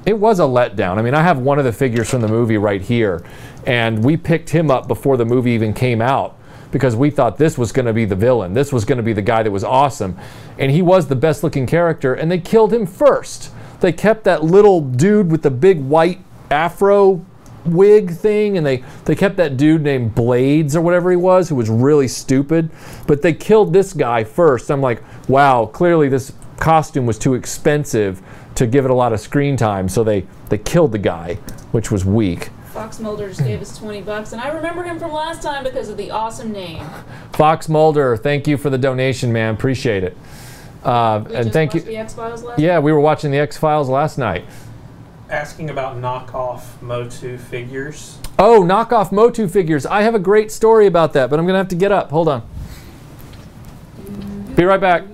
it was a letdown. I mean, I have one of the figures from the movie right here. And we picked him up before the movie even came out because we thought this was going to be the villain. This was going to be the guy that was awesome. And he was the best looking character, and they killed him first. They kept that little dude with the big white afro wig thing, and they kept that dude named Blades or whatever he was, who was really stupid. But they killed this guy first. I'm like, wow, clearly this costume was too expensive to give it a lot of screen time, so they killed the guy, which was weak. Fox Mulder just gave us $20, and I remember him from last time because of the awesome name. Fox Mulder, thank you for the donation, man. Appreciate it. And thank you. The X-Files last yeah, night? we were watching the X-Files last night. Asking about knockoff MOTU figures. Oh, knockoff MOTU figures. I have a great story about that, but I'm going to have to get up. Hold on. Be right back.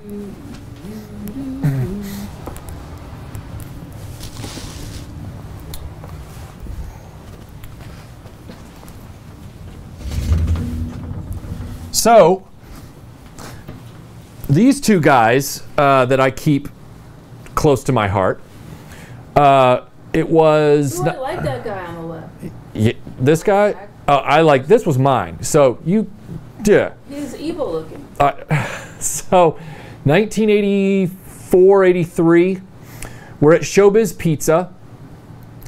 So, these two guys that I keep close to my heart, it was... Ooh, I like that guy on the left. Yeah, this guy? I like... This was mine. So, you... Yeah. He's evil looking. So, 1984, 83, we're at Showbiz Pizza,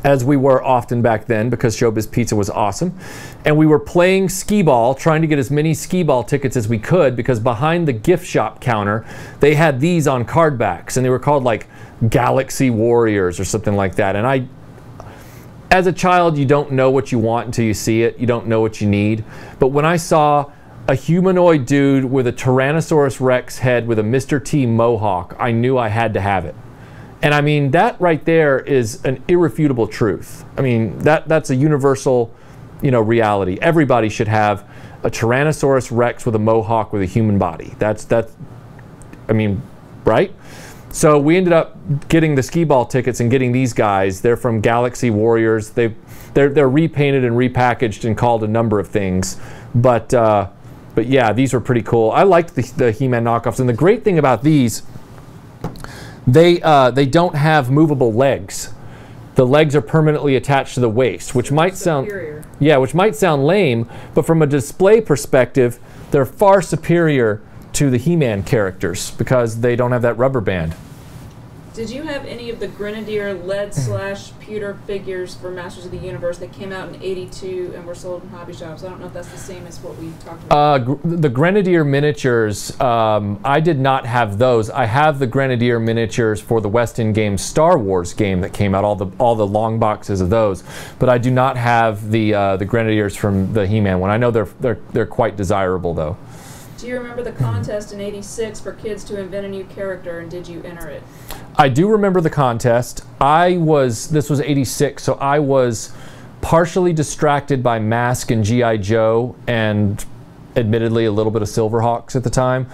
as we were often back then because Showbiz Pizza was awesome. And we were playing skee-ball, trying to get as many skee-ball tickets as we could because behind the gift shop counter, they had these on card backs, and they were called like Galaxy Warriors or something like that. And as a child, you don't know what you want until you see it. You don't know what you need. But when I saw a humanoid dude with a Tyrannosaurus Rex head with a Mr. T mohawk, I knew I had to have it. And I mean, that right there is an irrefutable truth. I mean, that's a universal, reality. Everybody should have a Tyrannosaurus Rex with a mohawk with a human body. I mean, right? So we ended up getting the skee-ball tickets and getting these guys. They're from Galaxy Warriors. They're repainted and repackaged and called a number of things. But yeah, these were pretty cool. I liked the He-Man knockoffs. And the great thing about these, they don't have movable legs. The legs are permanently attached to the waist, which might sound lame, but from a display perspective, they're far superior to the He-Man characters because they don't have that rubber band. Did you have any of the Grenadier lead/pewter figures for Masters of the Universe that came out in '82 and were sold in hobby shops? I don't know if that's the same as what we talked about. The Grenadier miniatures, I did not have those. I have the Grenadier miniatures for the West End Games Star Wars game that came out, all the long boxes of those. But I do not have the Grenadiers from the He-Man one. I know they're quite desirable though. Do you remember the contest in '86 for kids to invent a new character, and did you enter it? I do remember the contest. This was '86, so I was partially distracted by Mask and G.I. Joe, and admittedly a little bit of Silverhawks at the time.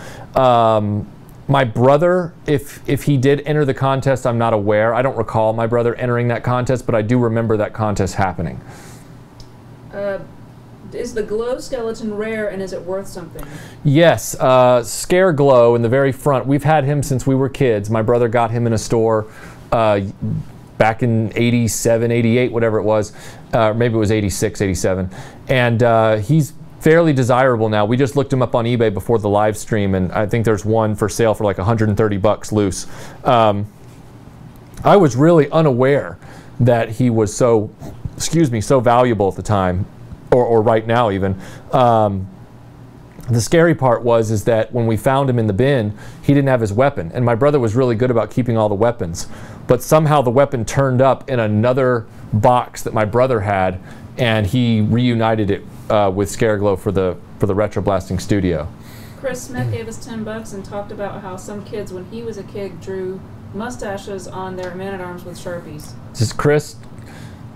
My brother, if he did enter the contest, I'm not aware. I don't recall my brother entering that contest, but I do remember that contest happening. Is the glow skeleton rare, and is it worth something? Yes, Scare Glow in the very front. We've had him since we were kids. My brother got him in a store back in '87, '88, whatever it was. Maybe it was '86, '87. And he's fairly desirable now. We just looked him up on eBay before the live stream, and I think there's one for sale for like $130 loose. I was really unaware that he was so valuable at the time. Or right now even. The scary part is that when we found him in the bin, he didn't have his weapon. And my brother was really good about keeping all the weapons. But somehow the weapon turned up in another box that my brother had, and he reunited it with Scareglow for the RetroBlasting studio. Chris Smith gave us $10 and talked about how some kids, when he was a kid, drew mustaches on their Man-at-Arms with Sharpies. This is Chris?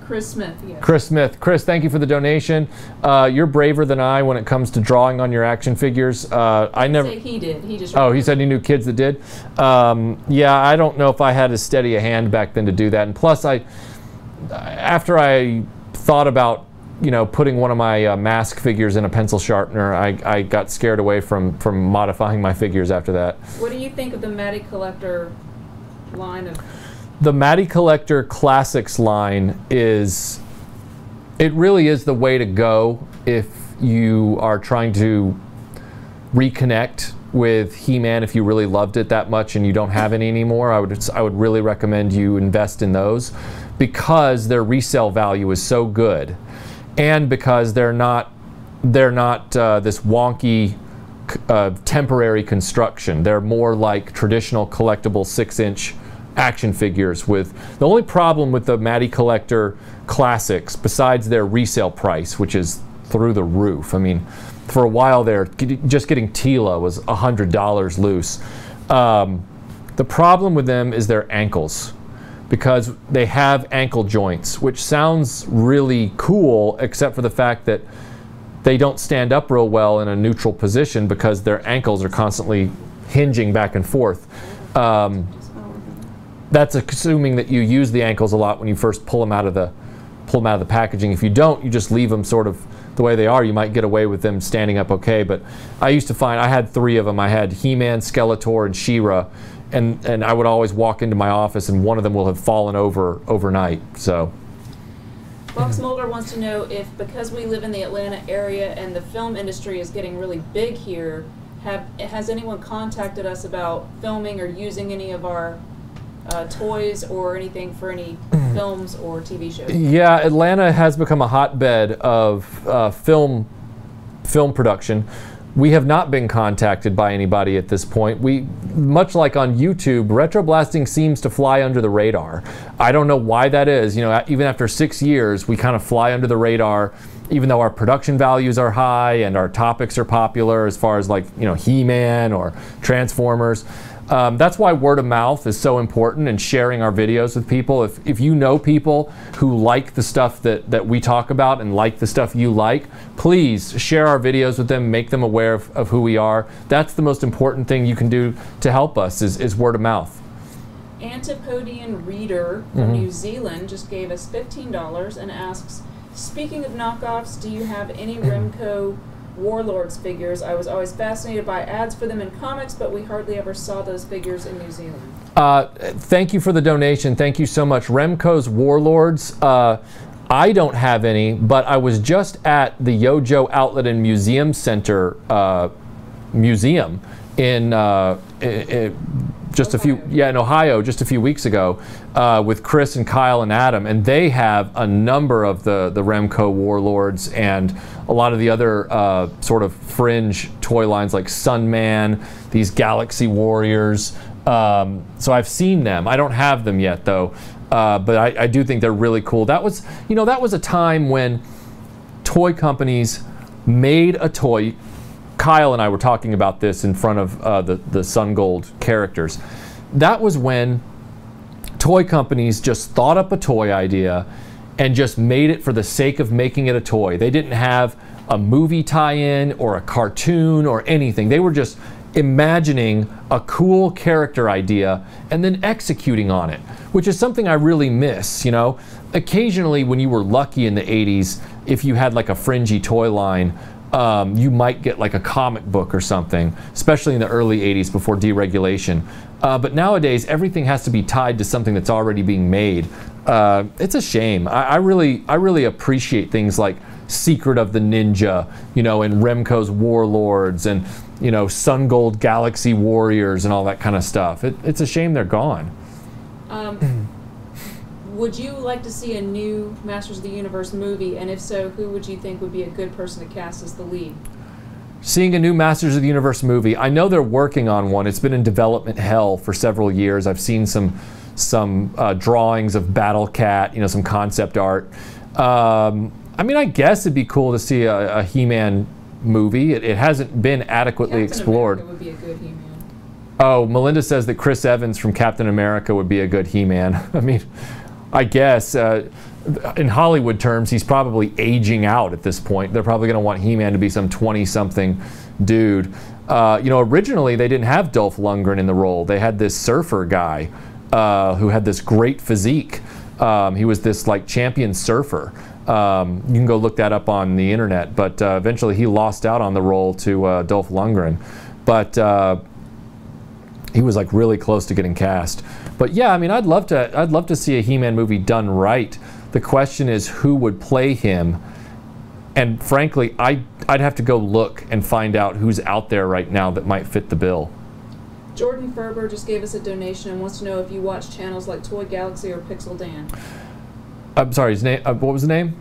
Chris Smith, yes. Chris Smith. Chris, thank you for the donation. You're braver than I when it comes to drawing on your action figures. I never. Say he did. He just. Oh, he said he knew kids that did. Yeah, I don't know if I had as steady a hand back then to do that. And plus, after I thought about, you know, putting one of my mask figures in a pencil sharpener, I got scared away from modifying my figures after that. What do you think of the Matty Collector line of? The Matty Collector Classics line is, it really is the way to go if you are trying to reconnect with He-Man, if you really loved it that much and you don't have any anymore. I would really recommend you invest in those, because their resale value is so good, and because they're not this wonky temporary construction. They're more like traditional collectible 6-inch action figures. With the only problem with the Matty Collector Classics, besides their resale price, which is through the roof. I mean, for a while there, just getting Tila was $100 loose. The problem with them is their ankles, because they have ankle joints, which sounds really cool, except for the fact that they don't stand up real well in a neutral position because their ankles are constantly hinging back and forth. That's assuming that you use the ankles a lot when you first pull them out of the packaging. If you don't, you just leave them sort of the way they are. You might get away with them standing up okay, but I used to find, I had 3 of them. I had He-Man, Skeletor, and She-Ra, and I would always walk into my office and one of them will have fallen over overnight. So Box Mulder wants to know if, because we live in the Atlanta area and the film industry is getting really big here, has anyone contacted us about filming or using any of our toys or anything for any films or TV shows? Yeah, Atlanta has become a hotbed of film production. We have not been contacted by anybody at this point. Much like on YouTube, RetroBlasting seems to fly under the radar. I don't know why that is. You know, even after 6 years, we kind of fly under the radar, even though our production values are high and our topics are popular, as far as, like, you know, He-Man or Transformers. That's why word of mouth is so important, and sharing our videos with people. If you know people who like the stuff that we talk about and like the stuff you like, please share our videos with them, make them aware of who we are. That's the most important thing you can do to help us, is word of mouth. Antipodian Reader from New Zealand just gave us $15 and asks, speaking of knockoffs, do you have any Remco Warlords figures? I was always fascinated by ads for them in comics, but we hardly ever saw those figures in New Zealand. Thank you for the donation. Thank you so much. Remco's Warlords, I don't have any, but I was just at the Yojo Outlet and Museum Center museum in Ohio just a few weeks ago with Chris and Kyle and Adam, and they have a number of the Remco Warlords and a lot of the other sort of fringe toy lines like Sunman, these Galaxy Warriors. So I've seen them. I don't have them yet though, but I do think they're really cool. That was, you know, that was a time when toy companies made a toy. Kyle and I were talking about this in front of the Sun Gold characters. That was when toy companies just thought up a toy idea and just made it for the sake of making it a toy. They didn't have a movie tie-in or a cartoon or anything. They were just imagining a cool character idea and then executing on it, which is something I really miss, you know. Occasionally when you were lucky in the 80s, if you had like a fringy toy line, you might get like a comic book or something, especially in the early 80s before deregulation. But nowadays, everything has to be tied to something that's already being made. It's a shame. I really appreciate things like Secret of the Ninja, you know, and Remco's Warlords, and, you know, Sun Gold Galaxy Warriors and all that kind of stuff. It's a shame they're gone. Would you like to see a new Masters of the Universe movie? And if so, who would you think would be a good person to cast as the lead? Seeing a new Masters of the Universe movie, I know they're working on one. It's been in development hell for several years. I've seen some drawings of Battle Cat, you know, some concept art. I mean, I guess it'd be cool to see a He-Man movie. It hasn't been adequately explored. Captain America would be a good He-Man. Oh, Melinda says that Chris Evans from Captain America would be a good He-Man. I mean, I guess in Hollywood terms, he's probably aging out at this point. They're probably going to want He-Man to be some 20-something dude. You know, originally they didn't have Dolph Lundgren in the role. They had this surfer guy who had this great physique. He was this like champion surfer. You can go look that up on the internet, but eventually he lost out on the role to Dolph Lundgren. But he was like really close to getting cast. But yeah, I mean, I'd love to see a He-Man movie done right. The question is who would play him, and frankly, I'd have to go look and find out who's out there right now that might fit the bill. Jordan Ferber just gave us a donation and wants to know if you watch channels like Toy Galaxy or Pixel Dan. I'm sorry, his name. What was the name?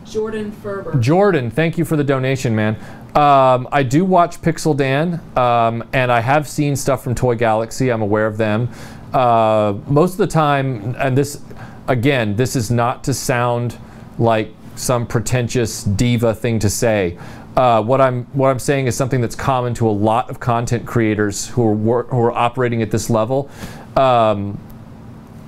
Jordan Ferber. Jordan, thank you for the donation, man. I do watch Pixel Dan, and I have seen stuff from Toy Galaxy. I'm aware of them. Most of the time, and this, again, this is not to sound like some pretentious diva thing to say. What I'm saying is something that's common to a lot of content creators who are operating at this level.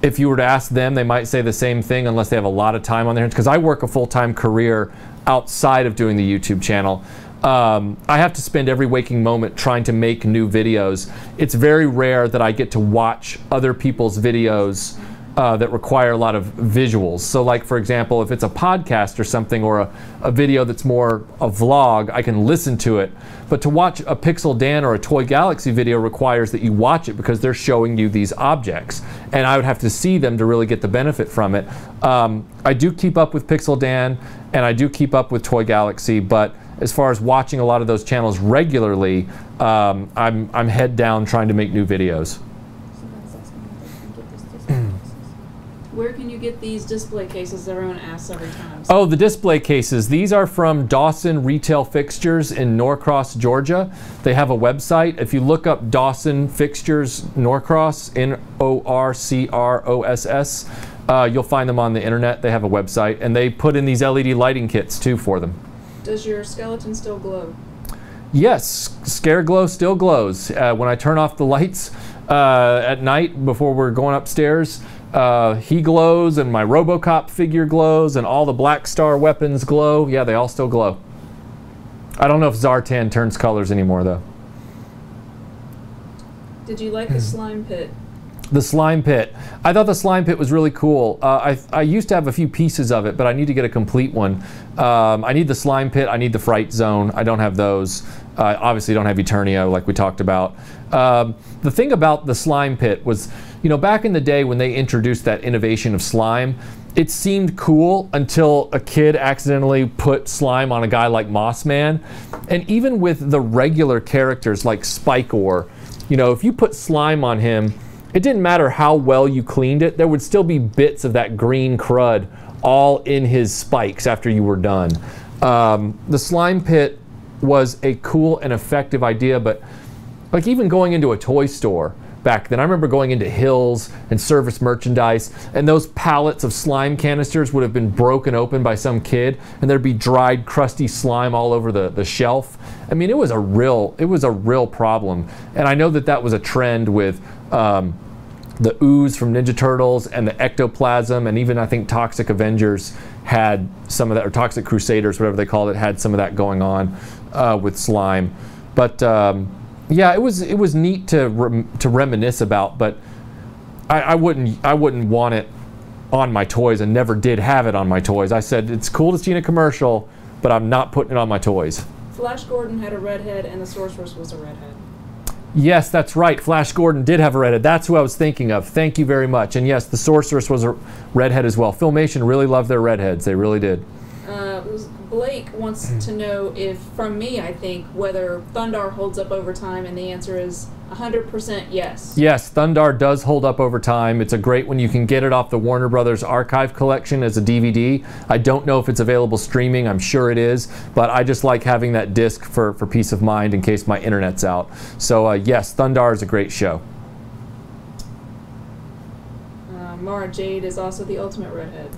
If you were to ask them, they might say the same thing unless they have a lot of time on their hands. Because I work a full-time career outside of doing the YouTube channel. I have to spend every waking moment trying to make new videos. It's very rare that I get to watch other people's videos that require a lot of visuals. So like, for example, if it's a podcast or something, or a video that's more a vlog, I can listen to it. But to watch a Pixel Dan or a Toy Galaxy video requires that you watch it because they're showing you these objects. And I would have to see them to really get the benefit from it. I do keep up with Pixel Dan, and I do keep up with Toy Galaxy, but as far as watching a lot of those channels regularly, I'm head down trying to make new videos. Where can you get these display cases? Everyone asks every time. Oh, the display cases. These are from Dawson Retail Fixtures in Norcross, Georgia. They have a website. If you look up Dawson Fixtures Norcross, Norcross, you'll find them on the internet. They have a website, and they put in these LED lighting kits too for them. Does your skeleton still glow? Yes, Scare Glow still glows. When I turn off the lights at night before we're going upstairs, he glows, and my RoboCop figure glows, and all the Black Star weapons glow. Yeah, they all still glow. I don't know if Zartan turns colors anymore, though. Did you like the slime pit? The slime pit. I thought the slime pit was really cool. I used to have a few pieces of it, but I need to get a complete one. I need the slime pit. I need the fright zone. I don't have those. Obviously don't have Eternia like we talked about. The thing about the slime pit was, you know, back in the day when they introduced that innovation of slime, it seemed cool until a kid accidentally put slime on a guy like Mossman. And even with the regular characters like Spike-Ore, you know, if you put slime on him, it didn't matter how well you cleaned it, there would still be bits of that green crud all in his spikes after you were done. The slime pit was a cool and effective idea, but like even going into a toy store back then, I remember going into Hills and Service Merchandise, and those pallets of slime canisters would have been broken open by some kid, and there'd be dried, crusty slime all over the shelf. I mean, it was a real problem. And I know that that was a trend with the ooze from Ninja Turtles and the ectoplasm, and even I think Toxic Avengers had some of that, or Toxic Crusaders, whatever they called it, had some of that going on with slime. But yeah, it was neat to reminisce about, but I wouldn't want it on my toys, and never did have it on my toys. I said it's cool to see in a commercial, but I'm not putting it on my toys. Flash Gordon had a redhead, and the Sorceress was a redhead. Yes, that's right. Flash Gordon did have a redhead. That's who I was thinking of. Thank you very much. And yes, the Sorceress was a redhead as well. Filmation really loved their redheads. They really did. Blake wants to know if, from me, I think, whether Thundar holds up over time, and the answer is 100% yes. Yes, Thundar does hold up over time. It's a great one. You can get it off the Warner Brothers Archive collection as a DVD. I don't know if it's available streaming. I'm sure it is, but I just like having that disc for peace of mind in case my internet's out. So yes, Thundar is a great show. Mara Jade is also the ultimate redhead.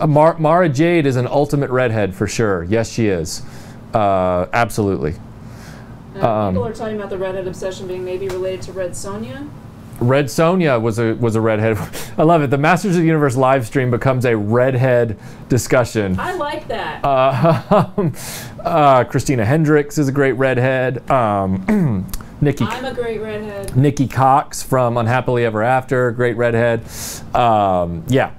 Mara Jade is an ultimate redhead for sure. Yes, she is. Absolutely. People are talking about the redhead obsession being maybe related to Red Sonja. Red Sonja was a redhead. I love it. The Masters of the Universe live stream becomes a redhead discussion. I like that. Christina Hendricks is a great redhead. I'm a great redhead. Nikki Cox from Unhappily Ever After, great redhead. Yeah.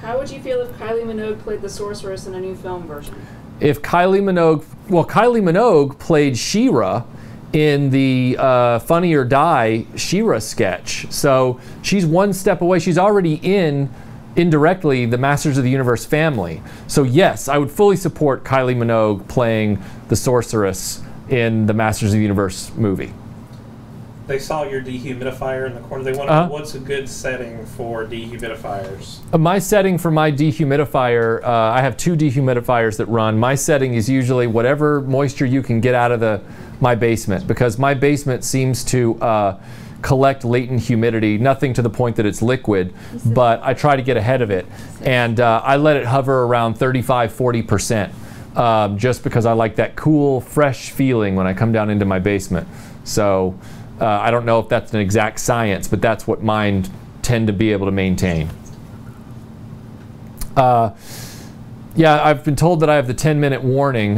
How would you feel if Kylie Minogue played the Sorceress in a new film version? If Kylie Minogue, well, Kylie Minogue played She-Ra in the Funny or Die She-Ra sketch. So she's one step away. She's already in, indirectly, the Masters of the Universe family. So yes, I would fully support Kylie Minogue playing the Sorceress in the Masters of the Universe movie. They saw your dehumidifier in the corner. They wanted what's a good setting for dehumidifiers? My setting for my dehumidifier, I have 2 dehumidifiers that run. My setting is usually whatever moisture you can get out of my basement, because my basement seems to collect latent humidity, nothing to the point that it's liquid, but I try to get ahead of it. And I let it hover around 35–40%, just because I like that cool, fresh feeling when I come down into my basement. So I don't know if that's an exact science, but that's what mine tend to be able to maintain. Yeah, I've been told that I have the 10-minute warning.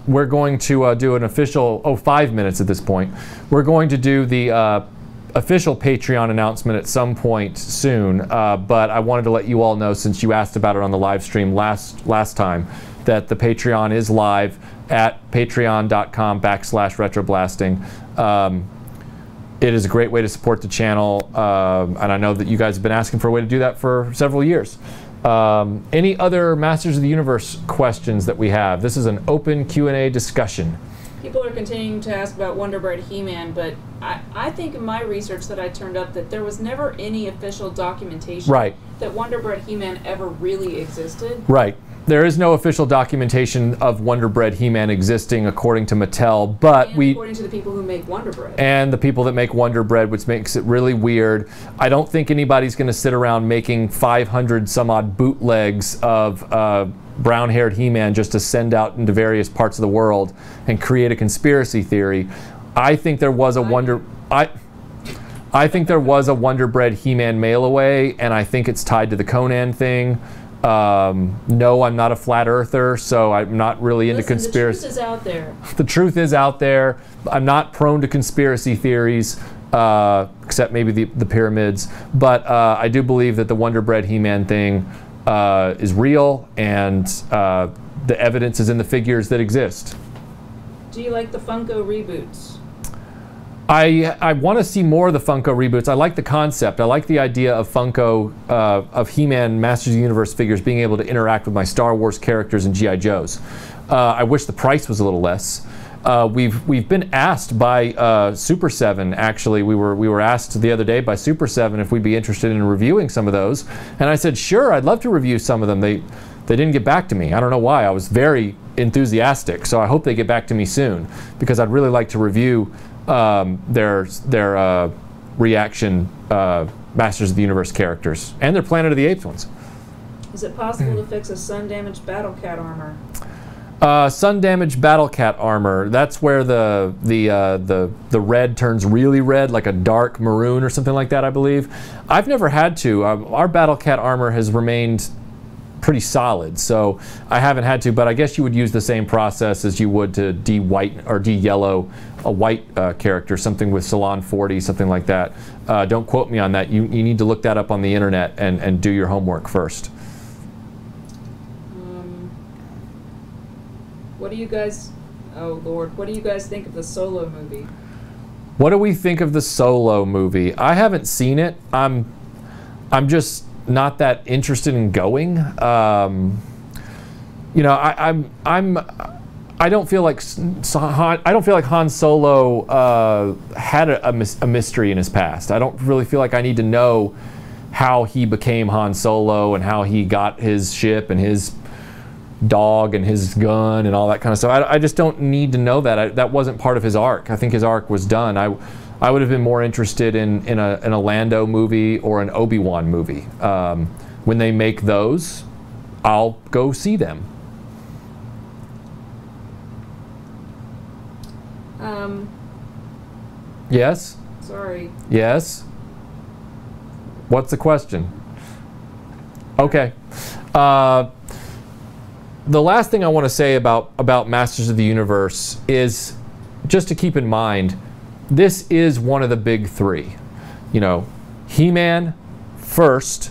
We're going to do an official, 5 minutes at this point. We're going to do the official Patreon announcement at some point soon, but I wanted to let you all know, since you asked about it on the live stream last time, that the Patreon is live at patreon.com/retroblasting. It is a great way to support the channel, and I know that you guys have been asking for a way to do that for several years. Any other Masters of the Universe questions that we have? This is an open Q&A discussion. People are continuing to ask about Wonder Bread He-Man, but I think in my research that I turned up that there was never any official documentation that Wonder Bread He-Man ever really existed. Right. There is no official documentation of Wonder Bread He-Man existing, according to Mattel, but according to the people who make Wonder Bread. And the people that make Wonder Bread, which makes it really weird. I don't think anybody's going to sit around making 500 some odd bootlegs of brown-haired He-Man just to send out into various parts of the world and create a conspiracy theory. I think there was a I think there was a Wonder Bread He-Man mail-away, and I think it's tied to the Conan thing. No, I'm not a flat earther, so I'm not really into conspiracy. The truth is out there. The truth is out there. I'm not prone to conspiracy theories, except maybe the pyramids. But I do believe that the Wonder Bread He-Man thing is real, and the evidence is in the figures that exist. Do you like the Funko reboots? I want to see more of the Funko reboots. I like the concept. I like the idea of Funko, of He-Man Masters of the Universe figures being able to interact with my Star Wars characters and G.I. Joes. I wish the price was a little less. We've been asked by Super 7, actually. We were asked the other day by Super 7 if we'd be interested in reviewing some of those. And I said, sure, I'd love to review some of them. They didn't get back to me. I don't know why. I was very enthusiastic, so I hope they get back to me soon, because I'd really like to review their reaction Masters of the Universe characters and their Planet of the Apes ones. Is it possible to fix a sun-damaged Battle Cat armor? Sun-damaged Battle Cat armor. That's where the red turns really red, like a dark maroon or something like that, I believe. I've never had to. Our Battle Cat armor has remained pretty solid, so I haven't had to, but I guess you would use the same process as you would to de-white or de-yellow a white character, something with Salon 40, something like that. Don't quote me on that. You need to look that up on the internet and do your homework first. What do you guys, oh Lord, what do you guys think of the Solo movie? What do we think of the Solo movie? I haven't seen it. I'm just not that interested in going. You know, I don't feel like Han Solo had a mystery in his past. I don't really feel like I need to know how he became Han Solo and how he got his ship and his dog and his gun and all that kind of stuff. I just don't need to know that. That wasn't part of his arc. I think his arc was done. I would have been more interested in a Lando movie or an Obi-Wan movie. When they make those, I'll go see them. Yes? Sorry. Yes? What's the question? Okay. The last thing I want to say about Masters of the Universe is just to keep in mind, this is one of the big three. You know, He-Man first,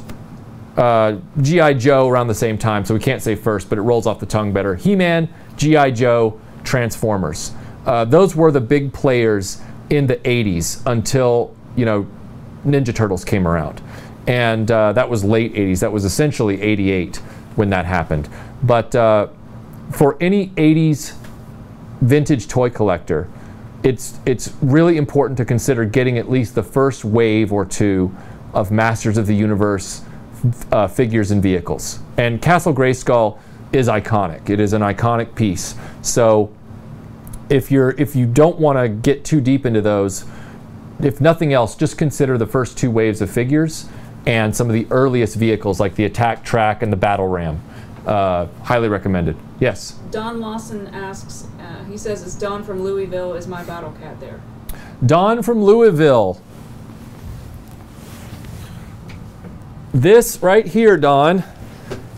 G.I. Joe around the same time, so we can't say first, but it rolls off the tongue better. He-Man, G.I. Joe, Transformers. Those were the big players in the 80s until, you know, Ninja Turtles came around. And that was late 80s. That was essentially 88 when that happened. But for any 80s vintage toy collector, it's really important to consider getting at least the first wave or two of Masters of the Universe figures and vehicles. And Castle Grayskull is iconic. It is an iconic piece. So if you don't want to get too deep into those, if nothing else, just consider the first two waves of figures and some of the earliest vehicles like the Attack Track and the Battle Ram. Highly recommended. Yes? Don Lawson asks, he says, "Is Don from Louisville? Is my battle cat there?" Don from Louisville. This right here, Don,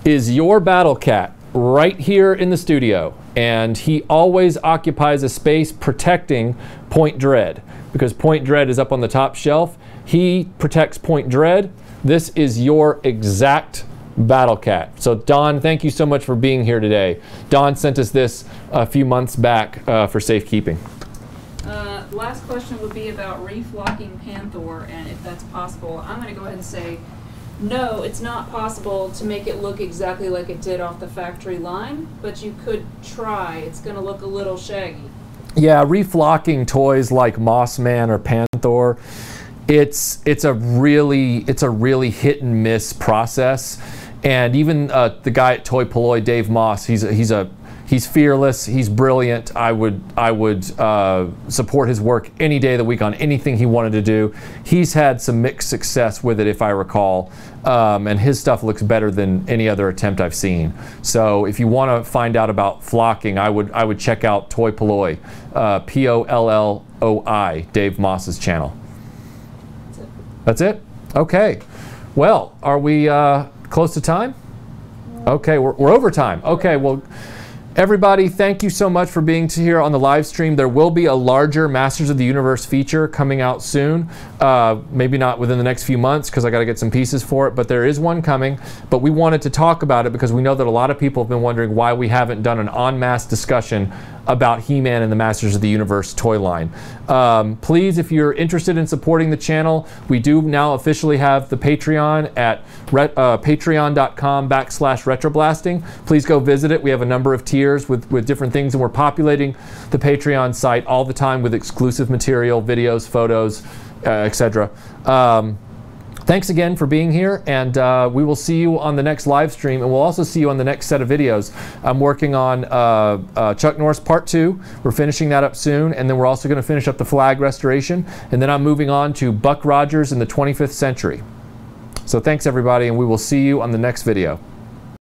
is your battle cat right here in the studio. And he always occupies a space protecting Point Dread, because Point Dread is up on the top shelf. He protects Point Dread. This is your exact battle cat. So Don, thank you so much for being here today. Don sent us this a few months back for safekeeping. Last question would be about reflocking Panther, and if that's possible. I'm going to go ahead and say no, it's not possible to make it look exactly like it did off the factory line, but you could try. It's going to look a little shaggy. Yeah, reflocking toys like Mossman or Panther, it's a really hit and miss process. And even the guy at Toy Polloi, Dave Moss, he's fearless. He's brilliant. I would support his work any day of the week on anything he wanted to do. He's had some mixed success with it, if I recall, and his stuff looks better than any other attempt I've seen. So if you want to find out about flocking, I would check out Toy Polloi, P-O-L-L-O-I, Dave Moss's channel. That's it? Okay. Well, are we close to time? Okay, we're over time. Okay, well, everybody, thank you so much for being here on the live stream. There will be a larger Masters of the Universe feature coming out soon. Maybe not within the next few months because I got to get some pieces for it, but there is one coming. But we wanted to talk about it because we know that a lot of people have been wondering why we haven't done an en masse discussion about He-Man and the Masters of the Universe toy line. Please, if you're interested in supporting the channel, we do now officially have the Patreon at patreon.com/RetroBlasting. Please go visit it. We have a number of tiers with different things, and we're populating the Patreon site all the time with exclusive material, videos, photos, etc. Thanks again for being here, and we will see you on the next live stream, and we'll also see you on the next set of videos. I'm working on Chuck Norris Part 2. We're finishing that up soon, and then we're also going to finish up the flag restoration, and then I'm moving on to Buck Rogers in the 25th century. So thanks everybody, and we will see you on the next video.